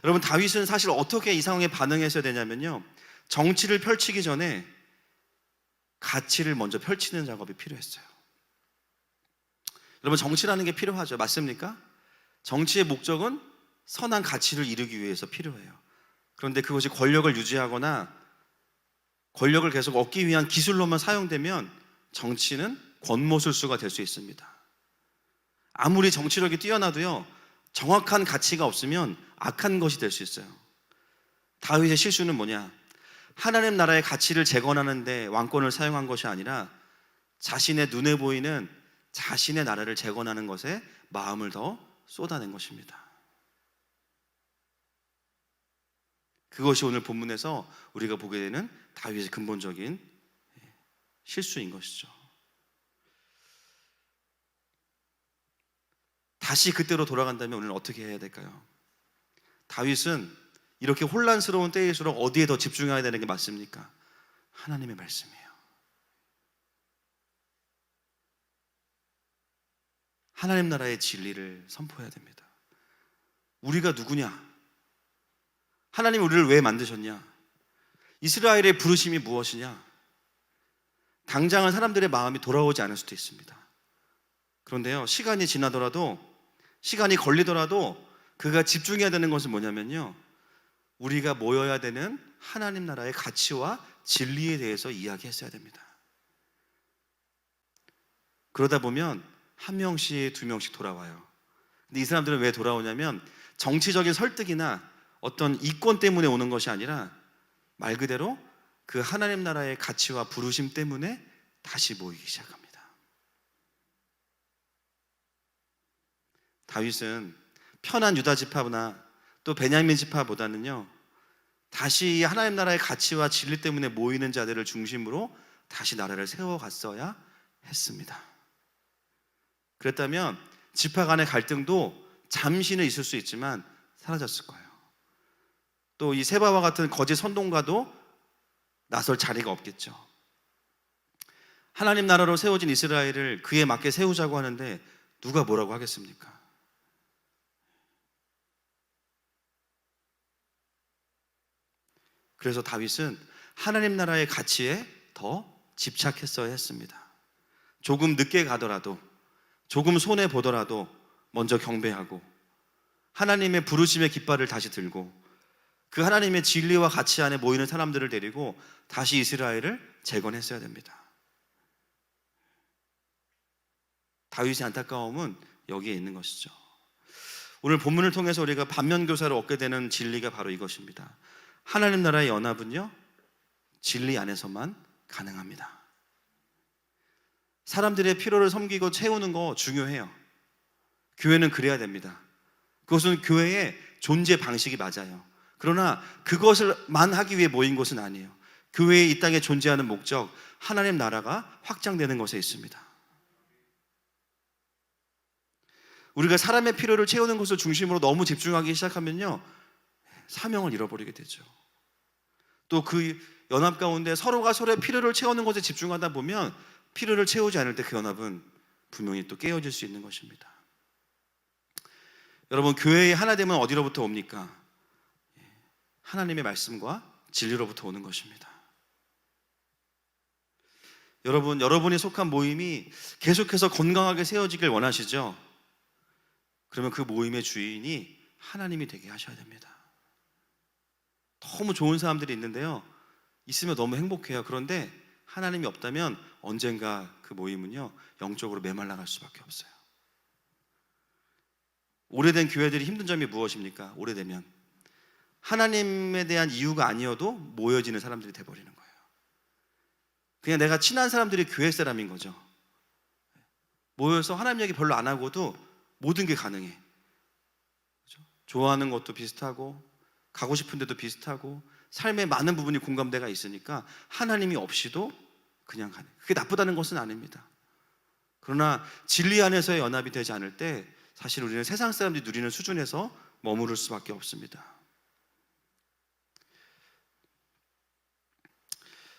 여러분 다윗은 사실 어떻게 이 상황에 반응했어야 되냐면요 정치를 펼치기 전에 가치를 먼저 펼치는 작업이 필요했어요. 여러분 정치라는 게 필요하죠. 맞습니까? 정치의 목적은 선한 가치를 이루기 위해서 필요해요. 그런데 그것이 권력을 유지하거나 권력을 계속 얻기 위한 기술로만 사용되면 정치는 권모술수가 될 수 있습니다. 아무리 정치력이 뛰어나도요 정확한 가치가 없으면 악한 것이 될 수 있어요. 다윗의 실수는 뭐냐? 하나님 나라의 가치를 재건하는데 왕권을 사용한 것이 아니라 자신의 눈에 보이는 자신의 나라를 재건하는 것에 마음을 더 쏟아낸 것입니다. 그것이 오늘 본문에서 우리가 보게 되는 다윗의 근본적인 실수인 것이죠. 다시 그때로 돌아간다면 우리는 어떻게 해야 될까요? 다윗은 이렇게 혼란스러운 때일수록 어디에 더 집중해야 되는 게 맞습니까? 하나님의 말씀이에요. 하나님 나라의 진리를 선포해야 됩니다. 우리가 누구냐? 하나님이 우리를 왜 만드셨냐? 이스라엘의 부르심이 무엇이냐? 당장은 사람들의 마음이 돌아오지 않을 수도 있습니다. 그런데요, 시간이 지나더라도, 시간이 걸리더라도 그가 집중해야 되는 것은 뭐냐면요, 우리가 모여야 되는 하나님 나라의 가치와 진리에 대해서 이야기했어야 됩니다. 그러다 보면 한 명씩 두 명씩 돌아와요. 근데 이 사람들은 왜 돌아오냐면 정치적인 설득이나 어떤 이권 때문에 오는 것이 아니라 말 그대로 그 하나님 나라의 가치와 부르심 때문에 다시 모이기 시작합니다. 다윗은 편한 유다 지파나 또 베냐민 지파보다는요, 다시 하나님 나라의 가치와 진리 때문에 모이는 자들을 중심으로 다시 나라를 세워갔어야 했습니다. 그랬다면 지파 간의 갈등도 잠시는 있을 수 있지만 사라졌을 거예요. 또 이 세바와 같은 거짓 선동가도 나설 자리가 없겠죠. 하나님 나라로 세워진 이스라엘을 그에 맞게 세우자고 하는데 누가 뭐라고 하겠습니까? 그래서 다윗은 하나님 나라의 가치에 더 집착했어야 했습니다. 조금 늦게 가더라도, 조금 손해 보더라도 먼저 경배하고 하나님의 부르심의 깃발을 다시 들고 그 하나님의 진리와 가치 안에 모이는 사람들을 데리고 다시 이스라엘을 재건했어야 됩니다. 다윗의 안타까움은 여기에 있는 것이죠. 오늘 본문을 통해서 우리가 반면교사를 얻게 되는 진리가 바로 이것입니다. 하나님 나라의 연합은요, 진리 안에서만 가능합니다. 사람들의 필요를 섬기고 채우는 거 중요해요. 교회는 그래야 됩니다. 그것은 교회의 존재 방식이 맞아요. 그러나 그것을만 하기 위해 모인 것은 아니에요. 교회의 이 땅에 존재하는 목적, 하나님 나라가 확장되는 것에 있습니다. 우리가 사람의 필요를 채우는 것을 중심으로 너무 집중하기 시작하면요, 사명을 잃어버리게 되죠. 또 그 연합 가운데 서로가 서로의 필요를 채우는 것에 집중하다 보면 필요를 채우지 않을 때 그 연합은 분명히 또 깨어질 수 있는 것입니다. 여러분, 교회의 하나 되면 어디로부터 옵니까? 하나님의 말씀과 진리로부터 오는 것입니다. 여러분, 여러분이 속한 모임이 계속해서 건강하게 세워지길 원하시죠? 그러면 그 모임의 주인이 하나님이 되게 하셔야 됩니다. 너무 좋은 사람들이 있는데요, 있으면 너무 행복해요. 그런데 하나님이 없다면 언젠가 그 모임은요, 영적으로 메말라갈 수밖에 없어요. 오래된 교회들이 힘든 점이 무엇입니까? 오래되면 하나님에 대한 이유가 아니어도 모여지는 사람들이 돼버리는 거예요. 그냥 내가 친한 사람들이 교회 사람인 거죠. 모여서 하나님 얘기 별로 안 하고도 모든 게 가능해. 그렇죠? 좋아하는 것도 비슷하고 가고 싶은 데도 비슷하고 삶의 많은 부분이 공감대가 있으니까 하나님이 없이도 그냥 가능. 그게 나쁘다는 것은 아닙니다. 그러나 진리 안에서의 연합이 되지 않을 때 사실 우리는 세상 사람들이 누리는 수준에서 머무를 수밖에 없습니다.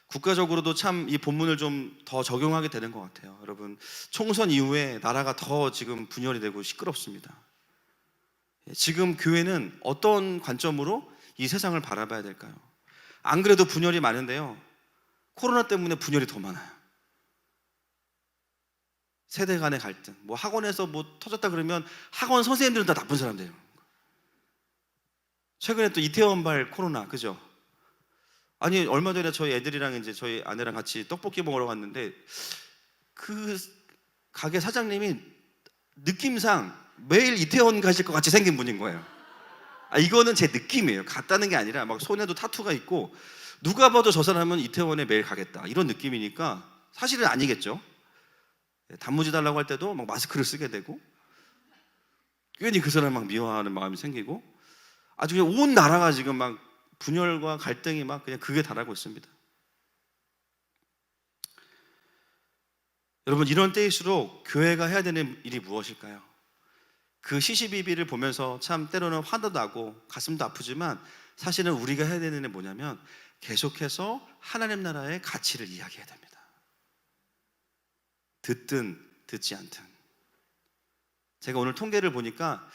국가적으로도 참 이 본문을 좀 더 적용하게 되는 것 같아요. 여러분, 총선 이후에 나라가 더 지금 분열이 되고 시끄럽습니다. 지금 교회는 어떤 관점으로 이 세상을 바라봐야 될까요? 안 그래도 분열이 많은데요, 코로나 때문에 분열이 더 많아요. 세대 간의 갈등, 뭐 학원에서 뭐 터졌다 그러면 학원 선생님들은 다 나쁜 사람들이에요. 최근에 또 이태원발 코로나, 그죠? 아니, 얼마 전에 저희 애들이랑 이제 저희 아내랑 같이 떡볶이 먹으러 갔는데 그 가게 사장님이 느낌상 매일 이태원 가실 것 같이 생긴 분인 거예요. 이거는 제 느낌이에요. 갔다는 게 아니라 막 손에도 타투가 있고 누가 봐도 저 사람은 이태원에 매일 가겠다 이런 느낌이니까 사실은 아니겠죠. 단무지 달라고 할 때도 막 마스크를 쓰게 되고 괜히 그 사람 막 미워하는 마음이 생기고 아주 그냥 온 나라가 지금 막 분열과 갈등이 막 그냥 극에 달하고 있습니다. 여러분, 이런 때일수록 교회가 해야 되는 일이 무엇일까요? 그 시시비비를 보면서 참 때로는 화도 나고 가슴도 아프지만 사실은 우리가 해야 되는 게 뭐냐면 계속해서 하나님 나라의 가치를 이야기해야 됩니다. 듣든 듣지 않든. 제가 오늘 통계를 보니까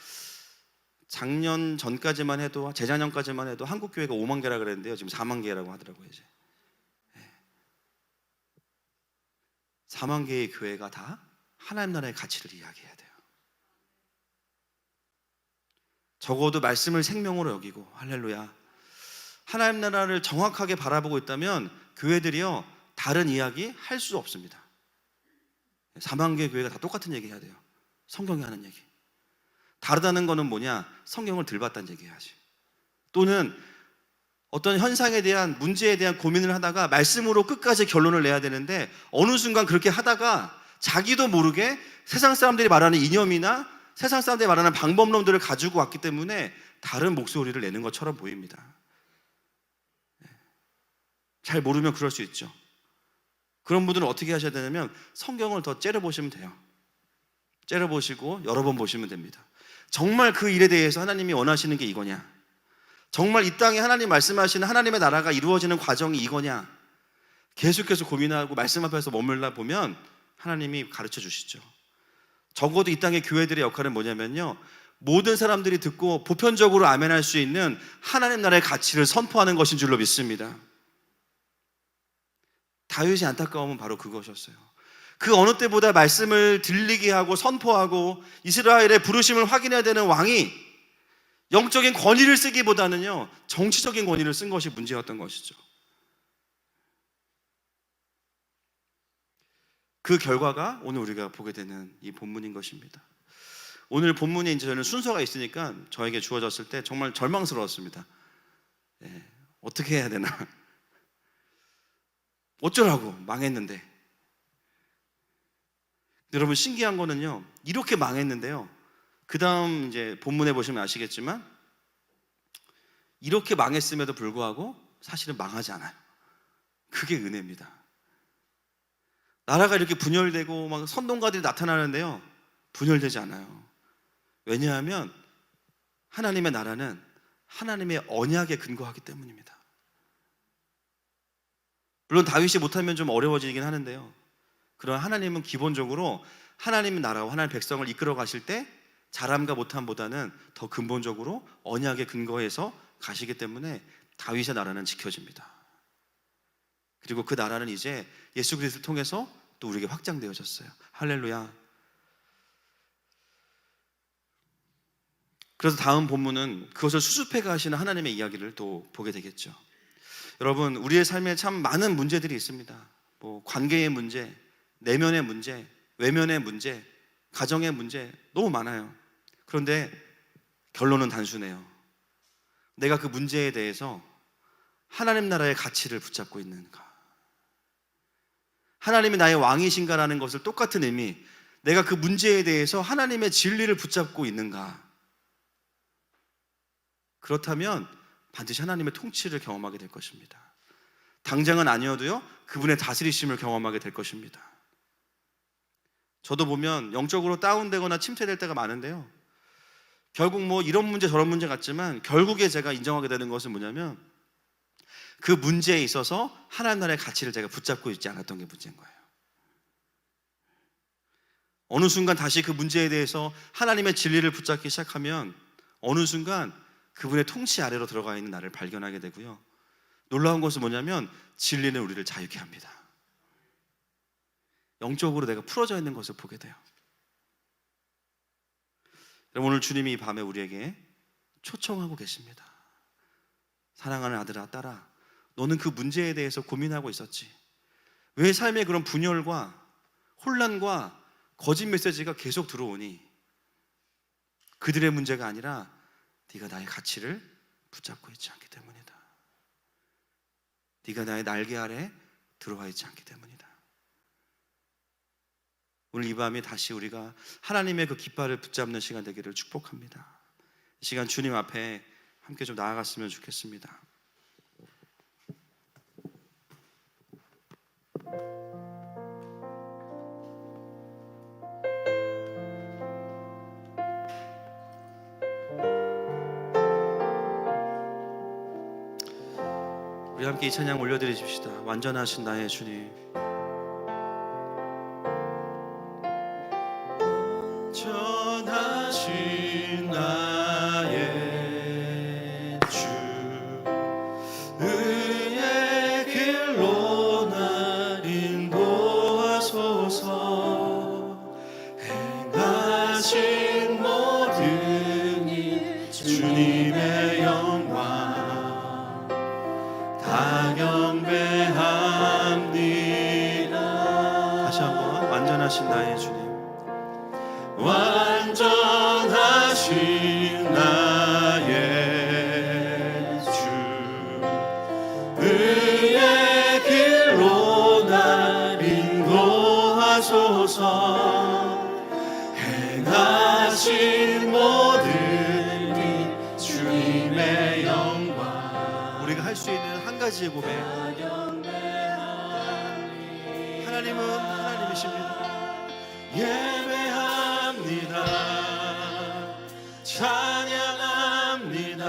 작년 전까지만 해도, 재작년까지만 해도 한국 교회가 5만 개라 그랬는데요, 지금 4만 개라고 하더라고요. 이제 4만 개의 교회가 다 하나님 나라의 가치를 이야기해야 돼요. 적어도 말씀을 생명으로 여기고, 할렐루야, 하나님 나라를 정확하게 바라보고 있다면 교회들이요 다른 이야기 할 수 없습니다. 4만 개 교회가 다 똑같은 얘기 해야 돼요. 성경이 하는 얘기. 다르다는 거는 뭐냐? 성경을 덜 봤다는 얘기 해야지. 또는 어떤 현상에 대한, 문제에 대한 고민을 하다가 말씀으로 끝까지 결론을 내야 되는데 어느 순간 그렇게 하다가 자기도 모르게 세상 사람들이 말하는 이념이나 세상 사람들이 말하는 방법론들을 가지고 왔기 때문에 다른 목소리를 내는 것처럼 보입니다. 잘 모르면 그럴 수 있죠. 그런 분들은 어떻게 하셔야 되냐면 성경을 더 째려보시면 돼요. 째려보시고 여러 번 보시면 됩니다. 정말 그 일에 대해서 하나님이 원하시는 게 이거냐? 정말 이 땅에 하나님 말씀하시는 하나님의 나라가 이루어지는 과정이 이거냐? 계속해서 고민하고 말씀 앞에서 머물다 보면 하나님이 가르쳐 주시죠. 적어도 이 땅의 교회들의 역할은 뭐냐면요, 모든 사람들이 듣고 보편적으로 아멘할 수 있는 하나님 나라의 가치를 선포하는 것인 줄로 믿습니다. 다윗이 안타까움은 바로 그것이었어요. 그 어느 때보다 말씀을 들리게 하고 선포하고 이스라엘의 부르심을 확인해야 되는 왕이 영적인 권위를 쓰기보다는요 정치적인 권위를 쓴 것이 문제였던 것이죠. 그 결과가 오늘 우리가 보게 되는 이 본문인 것입니다. 오늘 본문에 이제 저는 순서가 있으니까 저에게 주어졌을 때 정말 절망스러웠습니다. 어떻게 해야 되나? 어쩌라고, 망했는데. 여러분 신기한 거는요, 이렇게 망했는데요, 그 다음 이제 본문에 보시면 아시겠지만 이렇게 망했음에도 불구하고 사실은 망하지 않아요. 그게 은혜입니다. 나라가 이렇게 분열되고 막 선동가들이 나타나는데요, 분열되지 않아요. 왜냐하면 하나님의 나라는 하나님의 언약에 근거하기 때문입니다. 물론 다윗이 못하면 좀 어려워지긴 하는데요, 그러나 하나님은 기본적으로 하나님의 나라와 하나님의 백성을 이끌어 가실 때 잘함과 못함보다는 더 근본적으로 언약에 근거해서 가시기 때문에 다윗의 나라는 지켜집니다. 그리고 그 나라는 이제 예수 그리스도를 통해서 또 우리에게 확장되어졌어요. 할렐루야. 그래서 다음 본문은 그것을 수습해 가시는 하나님의 이야기를 또 보게 되겠죠. 여러분, 우리의 삶에 참 많은 문제들이 있습니다. 뭐 관계의 문제, 내면의 문제, 외면의 문제, 가정의 문제 너무 많아요. 그런데 결론은 단순해요. 내가 그 문제에 대해서 하나님 나라의 가치를 붙잡고 있는가? 하나님이 나의 왕이신가라는 것을 똑같은 의미, 내가 그 문제에 대해서 하나님의 진리를 붙잡고 있는가? 그렇다면 반드시 하나님의 통치를 경험하게 될 것입니다. 당장은 아니어도요, 그분의 다스리심을 경험하게 될 것입니다. 저도 보면 영적으로 다운되거나 침체될 때가 많은데요, 결국 뭐 이런 문제 저런 문제 같지만 결국에 제가 인정하게 되는 것은 뭐냐면 그 문제에 있어서 하나님 나라의 가치를 제가 붙잡고 있지 않았던 게 문제인 거예요. 어느 순간 다시 그 문제에 대해서 하나님의 진리를 붙잡기 시작하면 어느 순간 그분의 통치 아래로 들어가 있는 나를 발견하게 되고요, 놀라운 것은 뭐냐면 진리는 우리를 자유케 합니다. 영적으로 내가 풀어져 있는 것을 보게 돼요. 여러분, 오늘 주님이 이 밤에 우리에게 초청하고 계십니다. 사랑하는 아들아, 딸아, 너는 그 문제에 대해서 고민하고 있었지. 왜 삶에 그런 분열과 혼란과 거짓 메시지가 계속 들어오니? 그들의 문제가 아니라 네가 나의 가치를 붙잡고 있지 않기 때문이다. 네가 나의 날개 아래 들어와 있지 않기 때문이다. 오늘 이 밤에 다시 우리가 하나님의 그 깃발을 붙잡는 시간 되기를 축복합니다. 이 시간 주님 앞에 함께 좀 나아갔으면 좋겠습니다. 우리 함께 이 찬양 올려드리십시다. 완전하신 나의 주님. 완전하신 나의 주, 의의 길로 날 인도하소서. 주님의 영광 다 경배합니다. 다시 한번 완전하신 나의 주님, 완전하신 나의 주, 의의 길로 날 인도하소서. 행하신 모든 일 주님의 영광. 우리가 할 수 있는 한 가지의 고백, 하나님은 하나님이십니다. 예배합니다. 찬양합니다.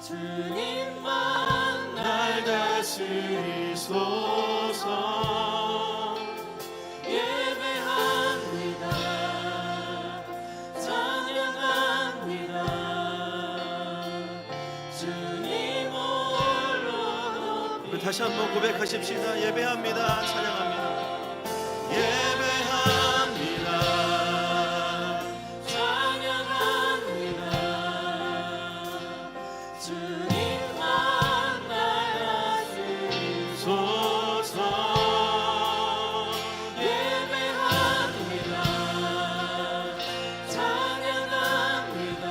주님만 날 다스리소서. 예배합니다. 찬양합니다. 주님 홀로 높이 우리 다시 한번 고백하십시다. 예배합니다. 찬양합니다. 예배합니다. 찬양합니다. 주님만 날 소서. 예배합니다. 찬양합니다.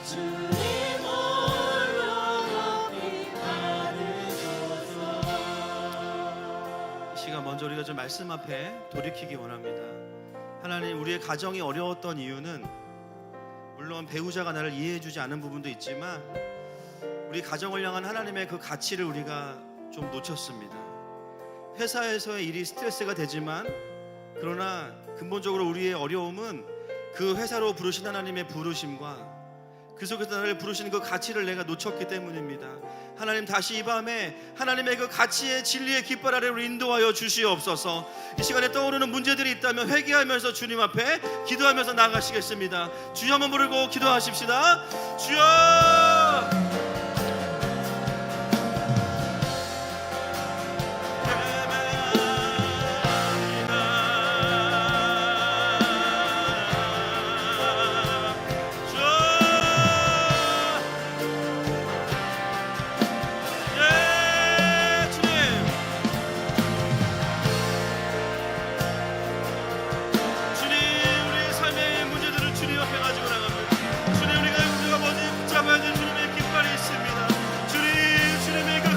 주님 홀로 높이 받으소서. 이 시간 먼저 우리가 좀 말씀 앞에 돌이키기 원합니다. 하나님, 우리의 가정이 어려웠던 이유는 물론 배우자가 나를 이해해주지 않은 부분도 있지만 우리 가정을 향한 하나님의 그 가치를 우리가 좀 놓쳤습니다. 회사에서의 일이 스트레스가 되지만 그러나 근본적으로 우리의 어려움은 그 회사로 부르신 하나님의 부르심과 그 속에서 나를 부르시는 그 가치를 내가 놓쳤기 때문입니다. 하나님, 다시 이 밤에 하나님의 그 가치의 진리의 깃발 아래로 인도하여 주시옵소서. 이 시간에 떠오르는 문제들이 있다면 회개하면서 주님 앞에 기도하면서 나가시겠습니다. 주여 한번 부르고 기도하십시다. 주여!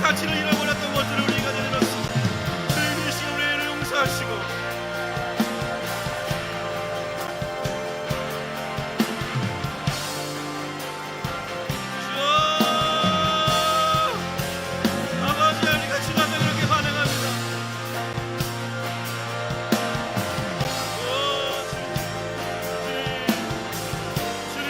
가치를 잃어버렸던 것들을 우리가 내려놓습니다. 주님, 이 시간 우리를 용서하시고 주여, 아버지 하나님, 같이 가면 그렇게 반응합니다. 오 주님,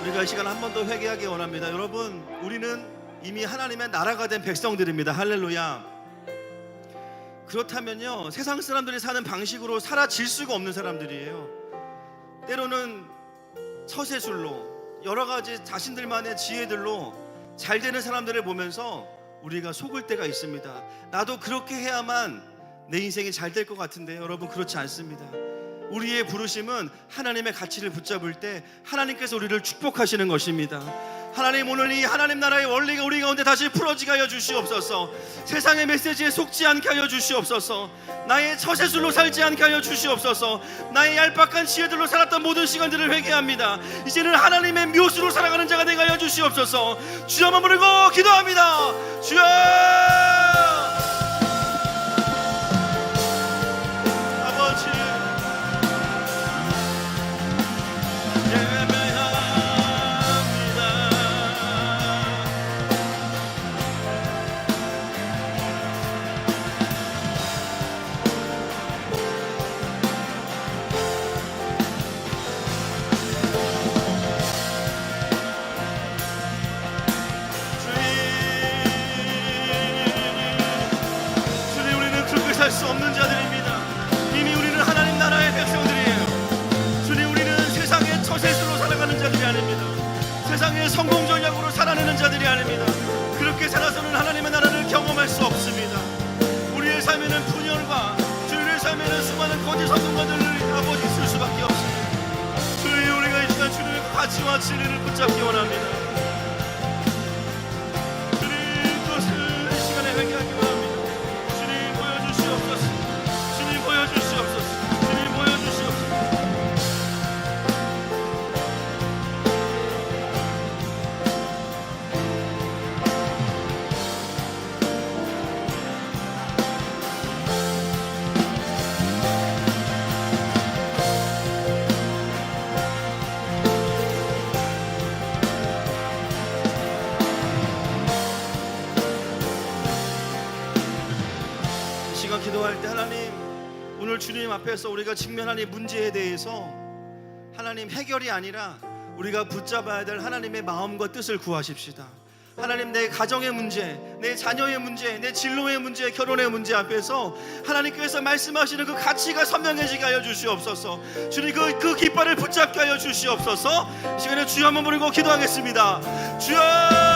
우리가 이 시간 한 번 더 회개하기 원합니다. 여러분, 우리는 이미 하나님의 나라가 된 백성들입니다. 할렐루야. 그렇다면요, 세상 사람들이 사는 방식으로 사라질 수가 없는 사람들이에요. 때로는 처세술로 여러 가지 자신들만의 지혜들로 잘 되는 사람들을 보면서 우리가 속을 때가 있습니다. 나도 그렇게 해야만 내 인생이 잘 될 것 같은데 여러분, 그렇지 않습니다. 우리의 부르심은 하나님의 가치를 붙잡을 때 하나님께서 우리를 축복하시는 것입니다. 하나님, 오늘 이 하나님 나라의 원리가 우리 가운데 다시 풀어지게 하여 주시옵소서. 세상의 메시지에 속지 않게 하여 주시옵소서. 나의 처세술로 살지 않게 하여 주시옵소서. 나의 얄팍한 지혜들로 살았던 모든 시간들을 회개합니다. 이제는 하나님의 묘수로 살아가는 자가 되게 하여 주시옵소서. 주여 한번 부르고 기도합니다. 주여! 수 없는 자들입니다. 이미 우리는 하나님 나라의 아닙니다. 그렇게 살아서는 하나님의 나라를 경험할 수 없습니다. 우리의 삶에는 분열과 주의 삶에는 수많은 거짓 선동가들을 아버지 있을 수밖에 없습니다. 주의 우리가 이 시간 주님의 가치와 진리를 붙잡기 원합니다. 주님 그것을 이 시간에 회개하기 원합니다. 주님 보여주시옵소서. 주님 보여주시옵소서. 주님 보여주시옵소서. 시간 기도할 때 하나님, 오늘 주님 앞에서 우리가 직면한 이 문제에 대해서 하나님 해결이 아니라 우리가 붙잡아야 될 하나님의 마음과 뜻을 구하십시다. 하나님, 내 가정의 문제, 내 자녀의 문제, 내 진로의 문제, 결혼의 문제 앞에서 하나님께서 말씀하시는 그 가치가 선명해지게 하여 주시옵소서. 주님 그 깃발을 붙잡게 하여 주시옵소서. 이 시간에 주여 한번 부르고 기도하겠습니다. 주여!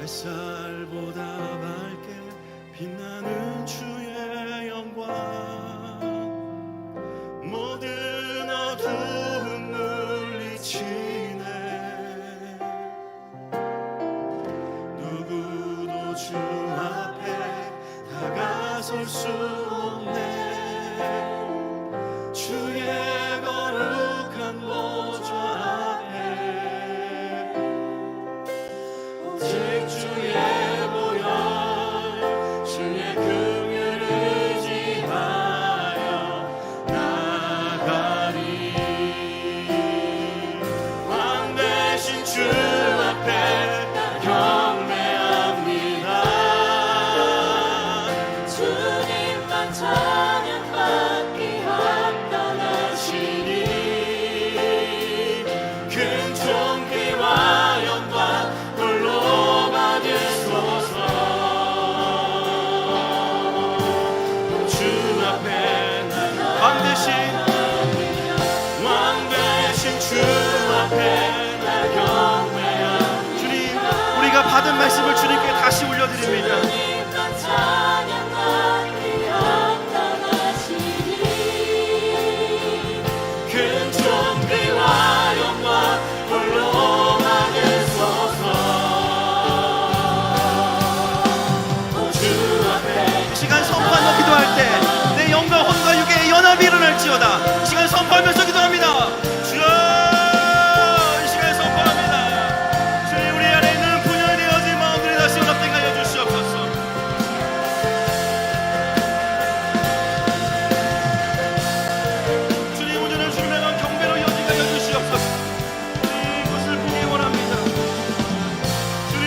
햇살보다 밝게 빛나는 주의 영광, 모든 어두움 물리치네. 누구도 주 앞에 다가설 수 없네. 주의 거룩한 보좌 앞에 오직 주의 보혈, 주의 긍휼을 의지하여 나가리. 왕 대신 주 앞에 경배합니다. 주님만 찬양받기 합당하시니 큰 존귀와 영광 홀로 받으소서. 주 앞에 왕 대신 주 앞에 나 경배합니다. 주님, 우리가 받은 말씀을 주님께 다시 올려드립니다. 주님만 찬양받기 합당하시니 큰 존귀와 영광 홀로 받으소서. 주 앞에 이 시간 선포하며 기도할 때 내 영과 혼과 육의 연합이 일어날지어다. 이 시간 선포하면서 기도합니다. 주여, 이 시간 선포합니다. 주님, 우리 안에 있는 분열되어진 마음들이 다시 연합되게 하여 주시옵소서. 주님, 오늘은 주님의 만 경배로 이어지게 하여 주시옵소서. 주님, 그것을 보기 원합니다. 주님,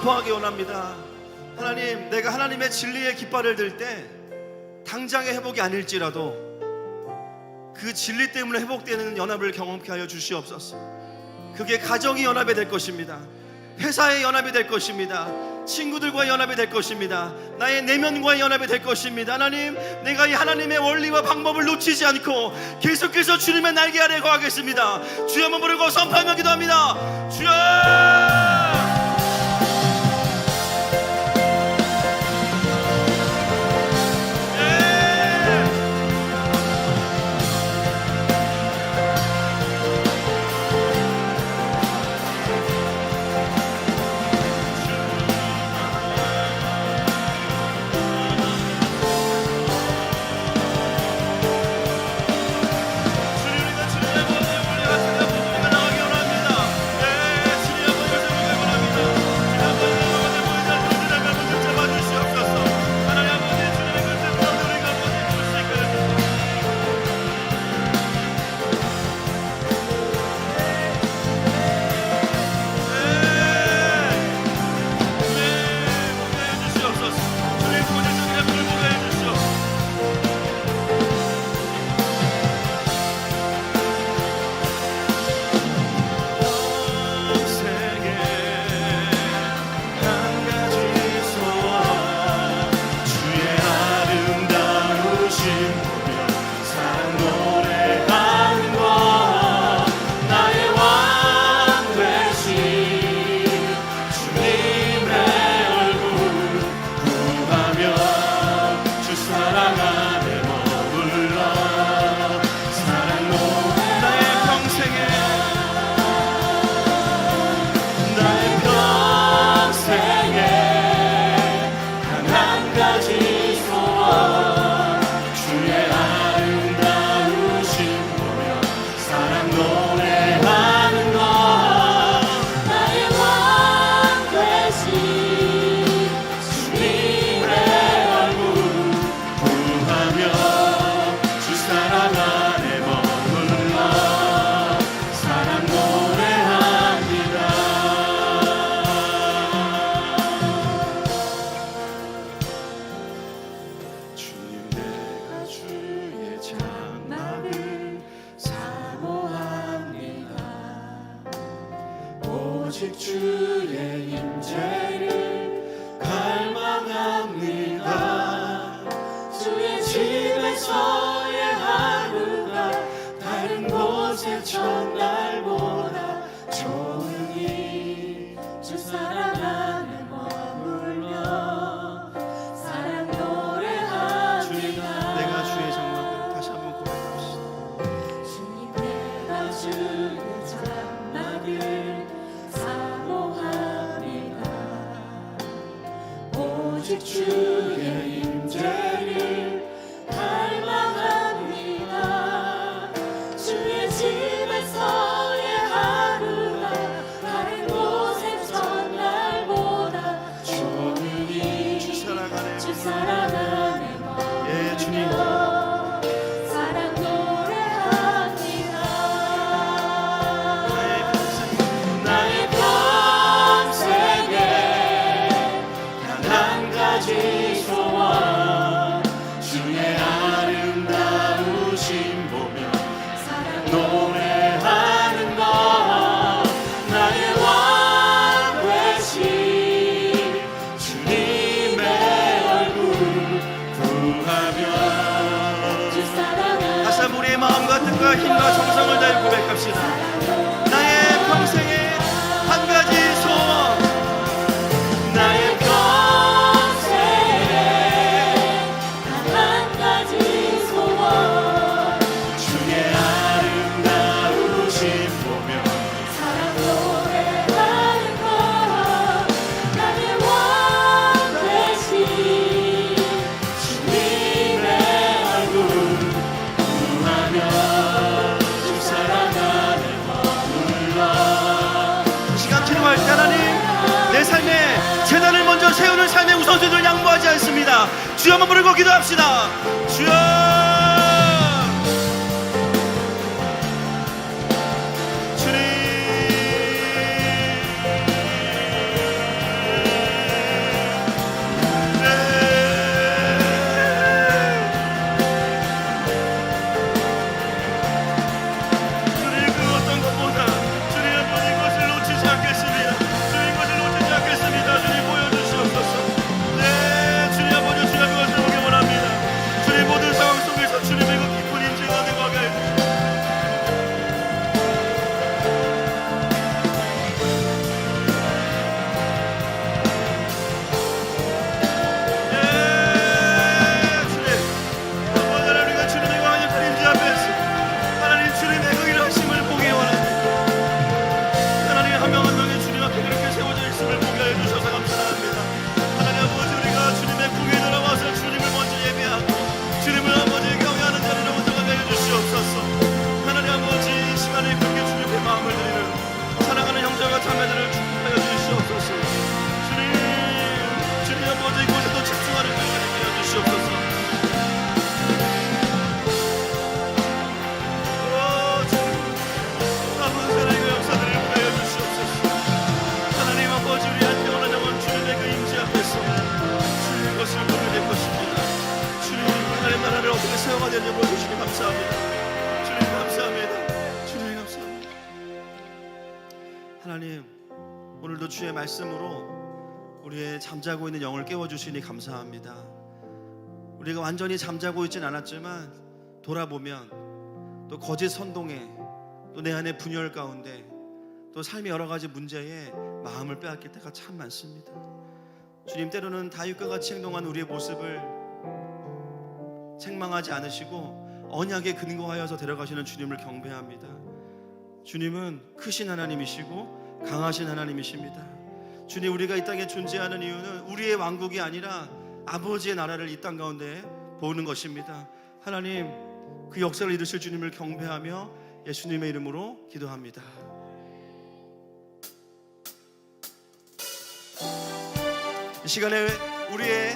선포하기 원합니다. 하나님, 내가 하나님의 진리의 깃발을 들 때 당장의 회복이 아닐지라도 그 진리 때문에 회복되는 연합을 경험케 하여 주시옵소서. 그게 가정이 연합이 될 것입니다. 회사의 연합이 될 것입니다. 친구들과의 연합이 될 것입니다. 나의 내면과의 연합이 될 것입니다. 하나님, 내가 이 하나님의 원리와 방법을 놓치지 않고 계속해서 주님의 날개 아래 거하겠습니다. 주여 한번 부르고 선포하며 기도합니다. 주여! 오직 주의 임재를 갈망합니다. 주의 집에서의 하루가 다른 곳의 첫날보다 좋으니 주 사랑 안에 머물며 사랑 노래합니다. 내가 주의 장막을 다시 한번 고백합시다. 주님, 내가 주의 장막을 사모합니다. 오직 주의 임재를 갈망합니다. 주의 집에서의 하루가 다른 곳의 첫날보다 좋으니 주 사랑 안에 주 사랑 안에 예, 주님. 머물며 사랑 노래합니다. 나의 평생에 단 한 가지 소원, 주의 아름다우심 보며 사랑 노래하는 것. 나의 왕 되신 주님의 얼굴 구하며 주 사랑하는 다시 한번 우리의 마음과 뜻과 힘과 정성을 다해 고백합시다. 나의 평생에 한 가지 소원, 나의 평생에 단 한 가지 소원, 주의 아름다우심 보며 사랑 노래하는 것. 나의 왕 되신 주님의 얼굴 구하며 주 사랑 안에 머물러 시간 치료할 때 하나님, 내 삶에 재단을 먼저 세우는 삶의 우선순위를 양보하지 않습니다. 주여 한번 부르고 기도합시다. 주여! 주님, 되는 영광 주시니 감사합니다. 주님 감사합니다. 주님 감사합니다. 하나님, 오늘도 주의 말씀으로 우리의 잠자고 있는 영을 깨워주시니 감사합니다. 우리가 완전히 잠자고 있진 않았지만 돌아보면 또 거짓 선동에 또 내 안의 분열 가운데 또 삶의 여러 가지 문제에 마음을 빼앗길 때가 참 많습니다. 주님, 때로는 다윗과 같이 행동한 우리의 모습을 책망하지 않으시고 언약에 근거하여서 데려가시는 주님을 경배합니다. 주님은 크신 하나님이시고 강하신 하나님이십니다. 주님, 우리가 이 땅에 존재하는 이유는 우리의 왕국이 아니라 아버지의 나라를 이 땅 가운데 보는 것입니다. 하나님, 그 역사를 이루실 주님을 경배하며 예수님의 이름으로 기도합니다. 이 시간에 우리의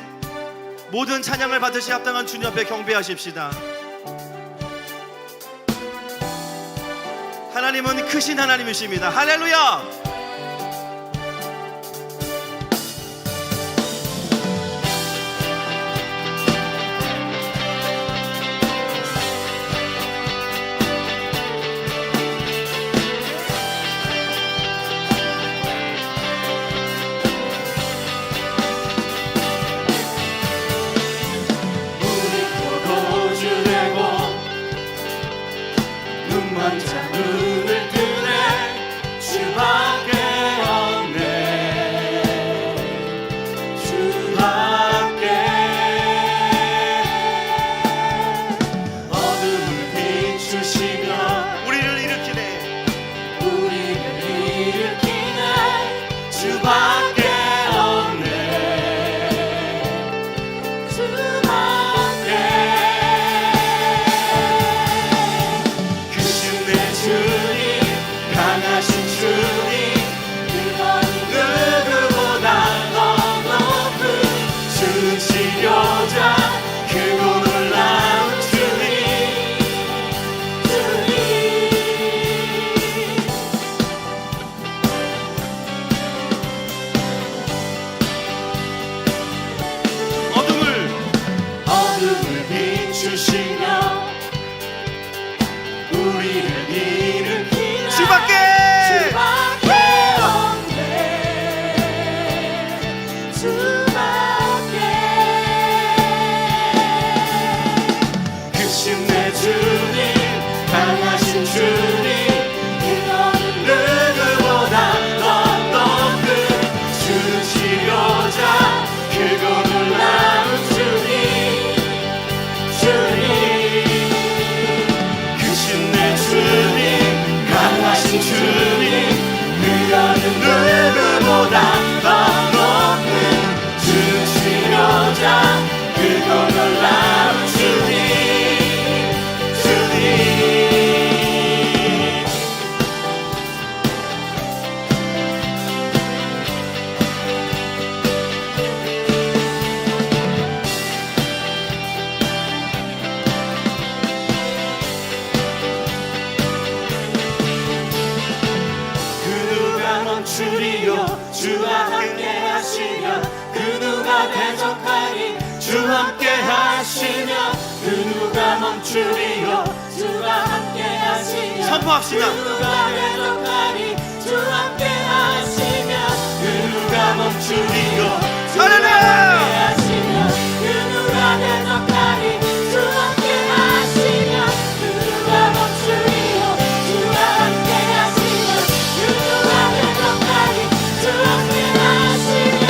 모든 찬양을 받으시 합당한 주님 앞에 경배하십시다. 하나님은 크신 하나님이십니다. 할렐루야! 눈을 뜨네 주밖에 없네 주밖에 어둠을 비추시며 우리를 일으키네 주밖에 없네 주밖에 크신 내 주님 강하신 주님 누구보다 더 높은 주시려자 크고 놀라운 주님 어둠을 비추시며 우리를 일으키네 주밖에 없네 주밖에 크신 내 주님 강하신 주님 누구보다 더 높은 주시려자 크고 놀라운 주님 크신 내 주님 강하신 주님 그녀는 누구보다 더 높은 주시려자 크고 놀라운 주님 멈추리요 주와 함께 하시며 그 누가 대적하리 주와 함께 하시며 그 누가 멈추리요 주와 함께 하시며 선포합시다. 그 누가 대적하리 주와 함께 하시며 그 누가 멈추리요 주와 함께 하시며 그 누가 대적하리 주와 함께 하시며 그 누가 멈추리요 주와 함께 하시며 그 누가 대적하리 주와 함께 하시며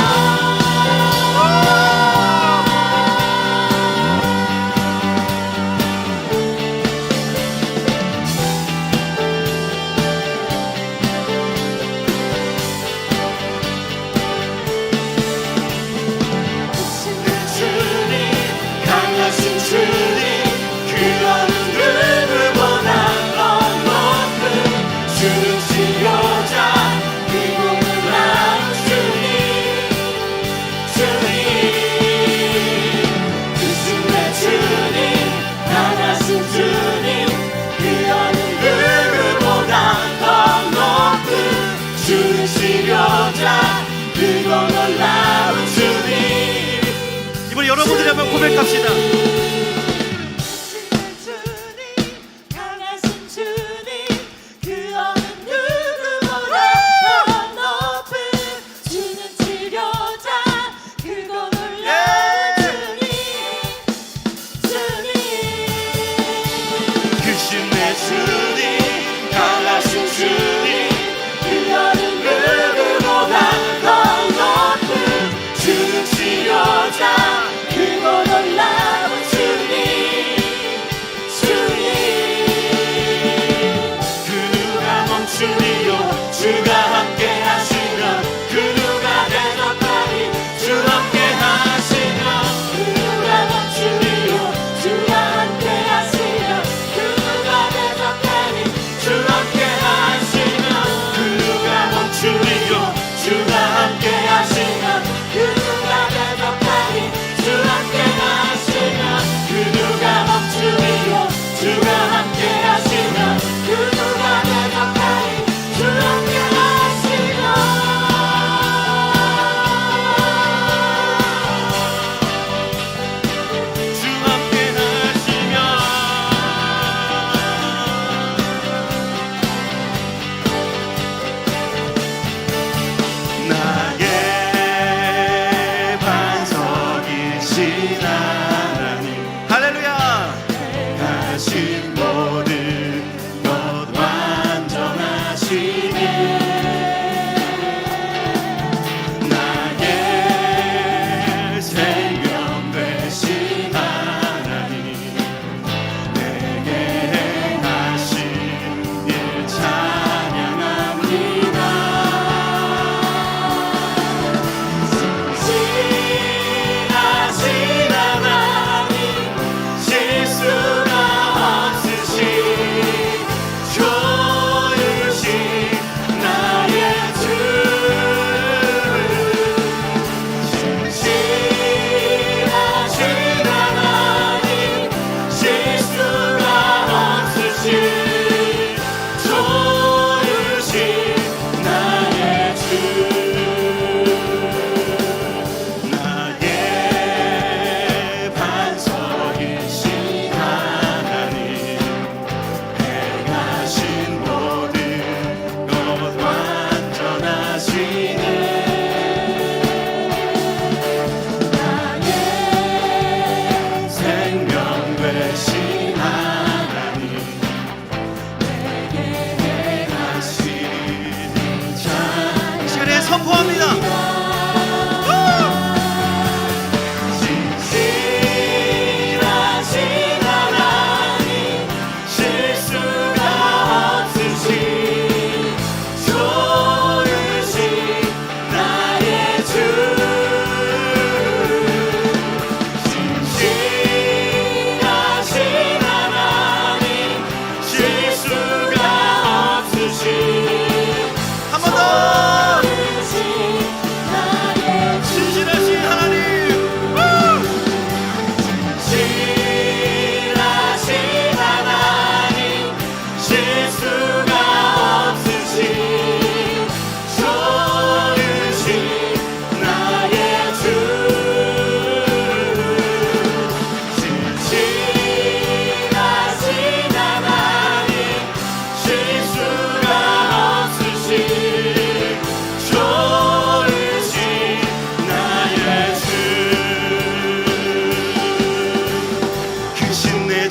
이번에 여러분들이 한번 고백합시다.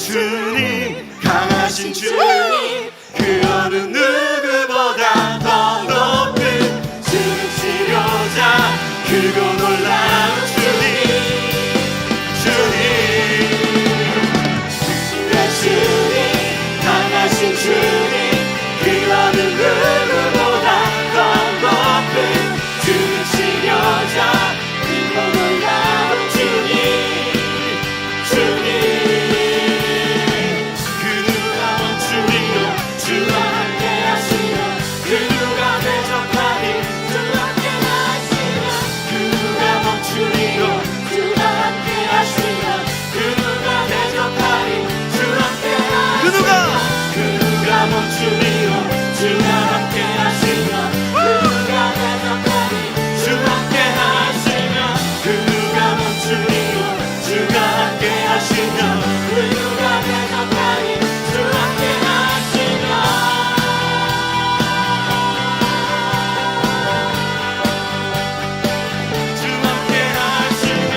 주님 강하신 주님 그 어느 누구보다 더 높은 주님 치료자 크고 놀라운 주님 주님 강하신 주님 그 어느 누구보다 더 높은 주님 치료자 크고 놀라운 주님 그 누가 멈추리요 주와 함께 하시면 그 누가 대적하리 주와 함께 하시면 그 누가 멈추리요 주와 함께 하시면 그 누가 대적하리 주와 함께 하시면 그 누가 멈추리요 주와 함께 하시면 그 누가 대적하리 주와 함께 하시면 그 누가 멈추리요 주와 함께 하시면 그 누가 대적하리 주와 함께 하시면 주 함께 하시면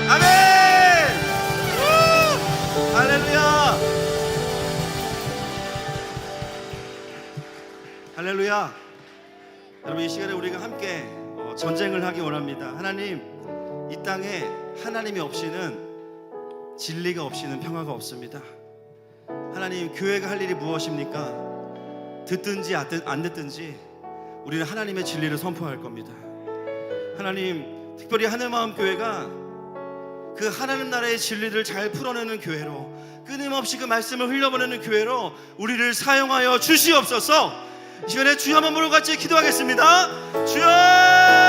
아멘. 할렐루야. 할렐루야. 여러분 이 시간에 우리가 함께 전쟁을 하기 원합니다. 하나님, 이 땅에 하나님이 없이는 진리가 없이는 평화가 없습니다. 하나님, 교회가 할 일이 무엇입니까? 듣든지 안 듣든지 우리는 하나님의 진리를 선포할 겁니다. 하나님, 특별히 하늘마음 교회가 그 하나님 나라의 진리를 잘 풀어내는 교회로, 끊임없이 그 말씀을 흘려보내는 교회로 우리를 사용하여 주시옵소서. 이 시간에 주여 한번 부르고 같이 기도하겠습니다. 주여!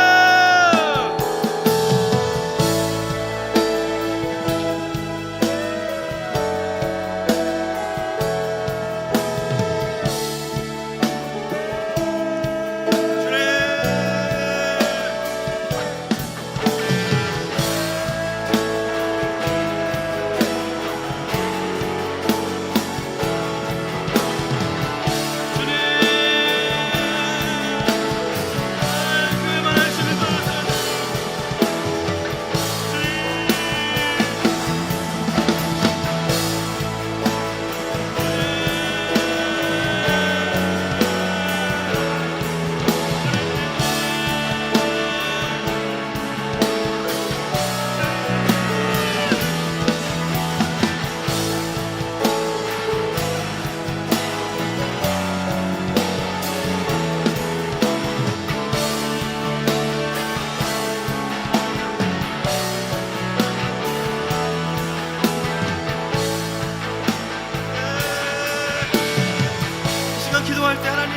기도할 때 하나님,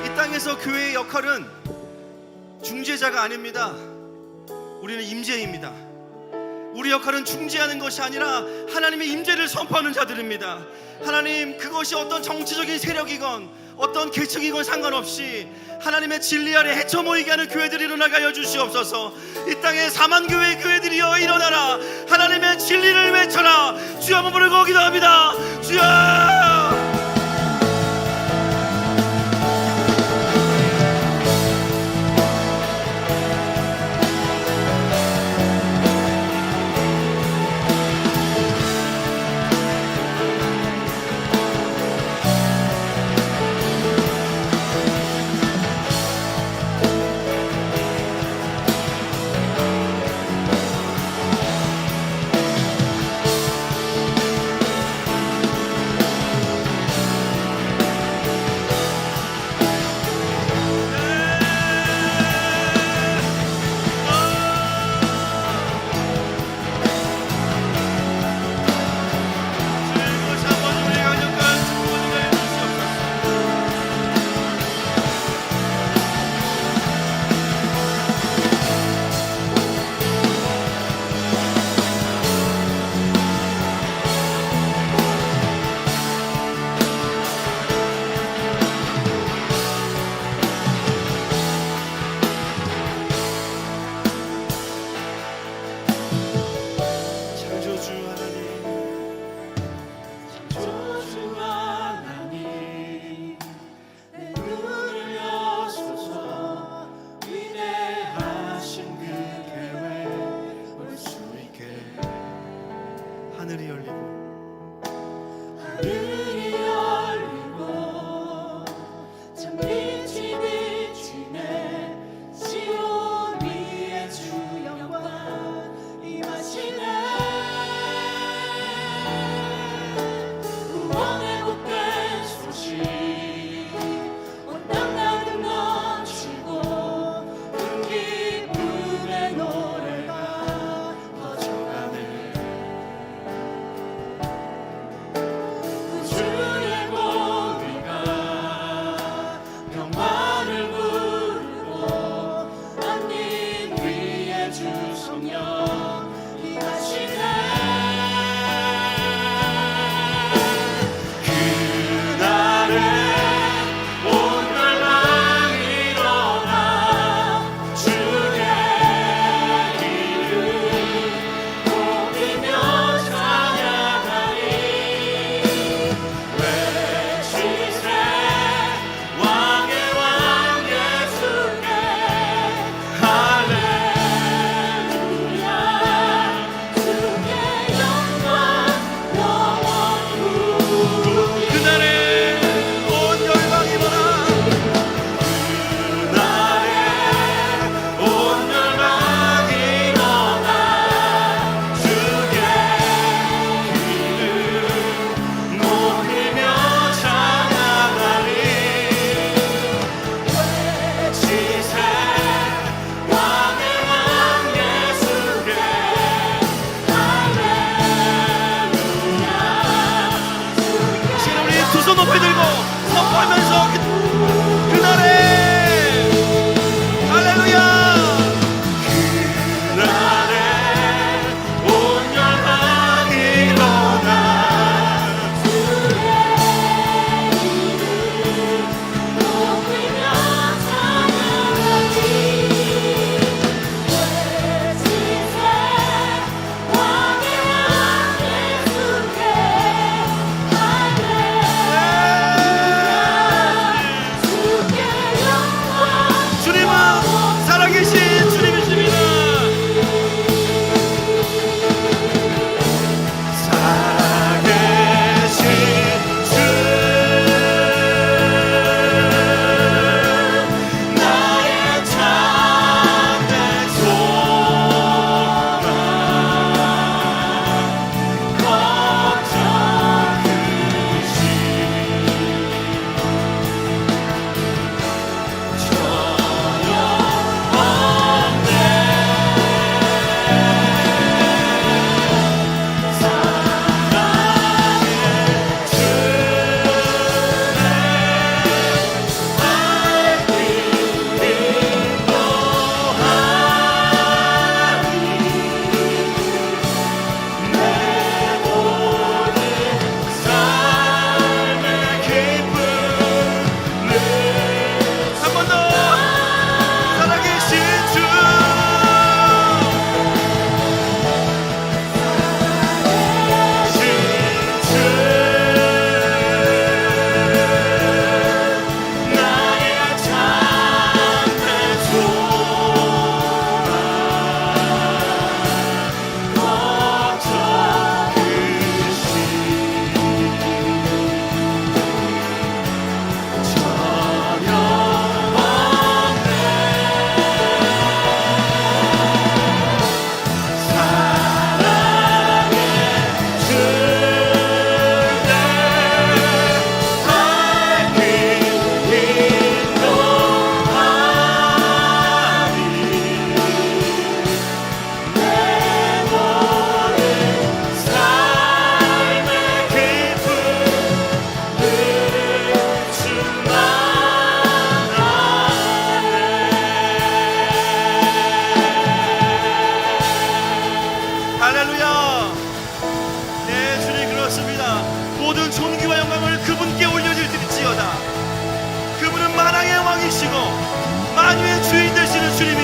이 땅에서 교회의 역할은 중재자가 아닙니다. 우리는 임재입니다. 우리 역할은 중재하는 것이 아니라 하나님의 임재를 선포하는 자들입니다. 하나님, 그것이 어떤 정치적인 세력이건 어떤 계층이건 상관없이 하나님의 진리 아래 헤쳐 모이게 하는 교회들이 일어나게 하여 주시옵소서. 이 땅에 4만 교회의 교회들이여 일어나라. 하나님의 진리를 외쳐라. 주여 한번 부르고 기도합니다. 주여!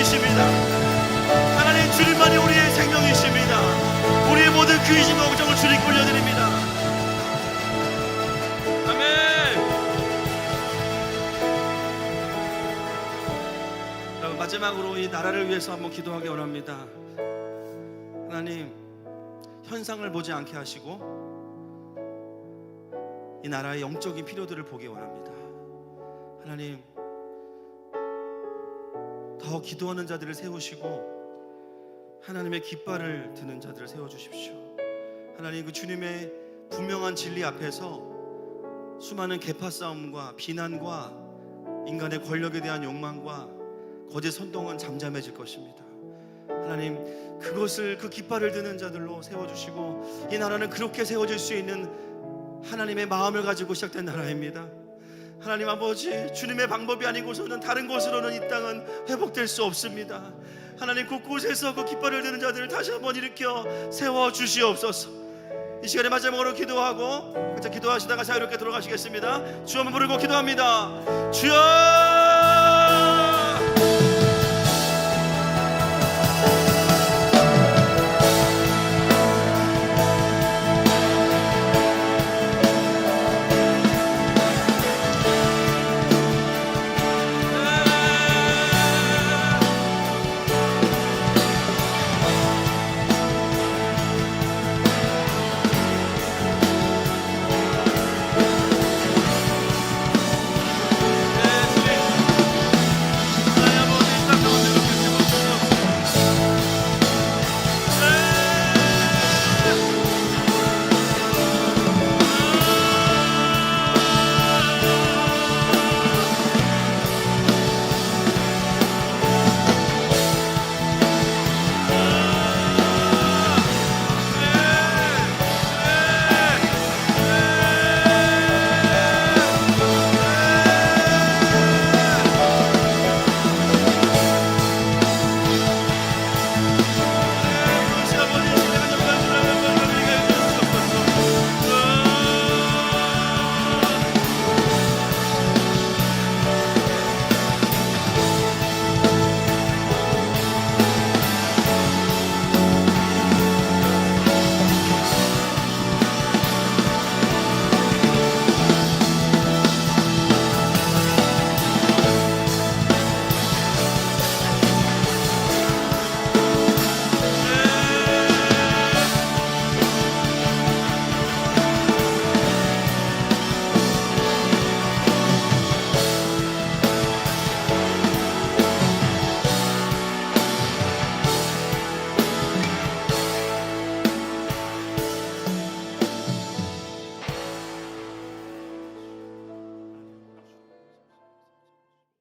생명이십니다. 하나님, 주님만이 우리의 생명이십니다. 우리의 모든 근심 걱정을 주님께 올려드립니다. 아멘. 여러분, 마지막으로 이 나라를 위해서 한번 기도하기 원합니다. 하나님, 현상을 보지 않게 하시고 이 나라의 영적인 필요들을 보기 원합니다. 하나님, 더 기도하는 자들을 세우시고 하나님의 깃발을 드는 자들을 세워주십시오. 하나님, 그 주님의 분명한 진리 앞에서 수많은 계파 싸움과 비난과 인간의 권력에 대한 욕망과 거짓 선동은 잠잠해질 것입니다. 하나님, 그것을 그 깃발을 드는 자들로 세워주시고 이 나라는 그렇게 세워질 수 있는 하나님의 마음을 가지고 시작된 나라입니다. 하나님 아버지, 주님의 방법이 아니고서는 다른 곳으로는 이 땅은 회복될 수 없습니다. 하나님, 곳곳에서 그 깃발을 드는 자들을 다시 한번 일으켜 세워주시옵소서. 이 시간에 마지막으로 기도하고 기도하시다가 자유롭게 돌아가시겠습니다. 주 한번 부르고 기도합니다. 주여!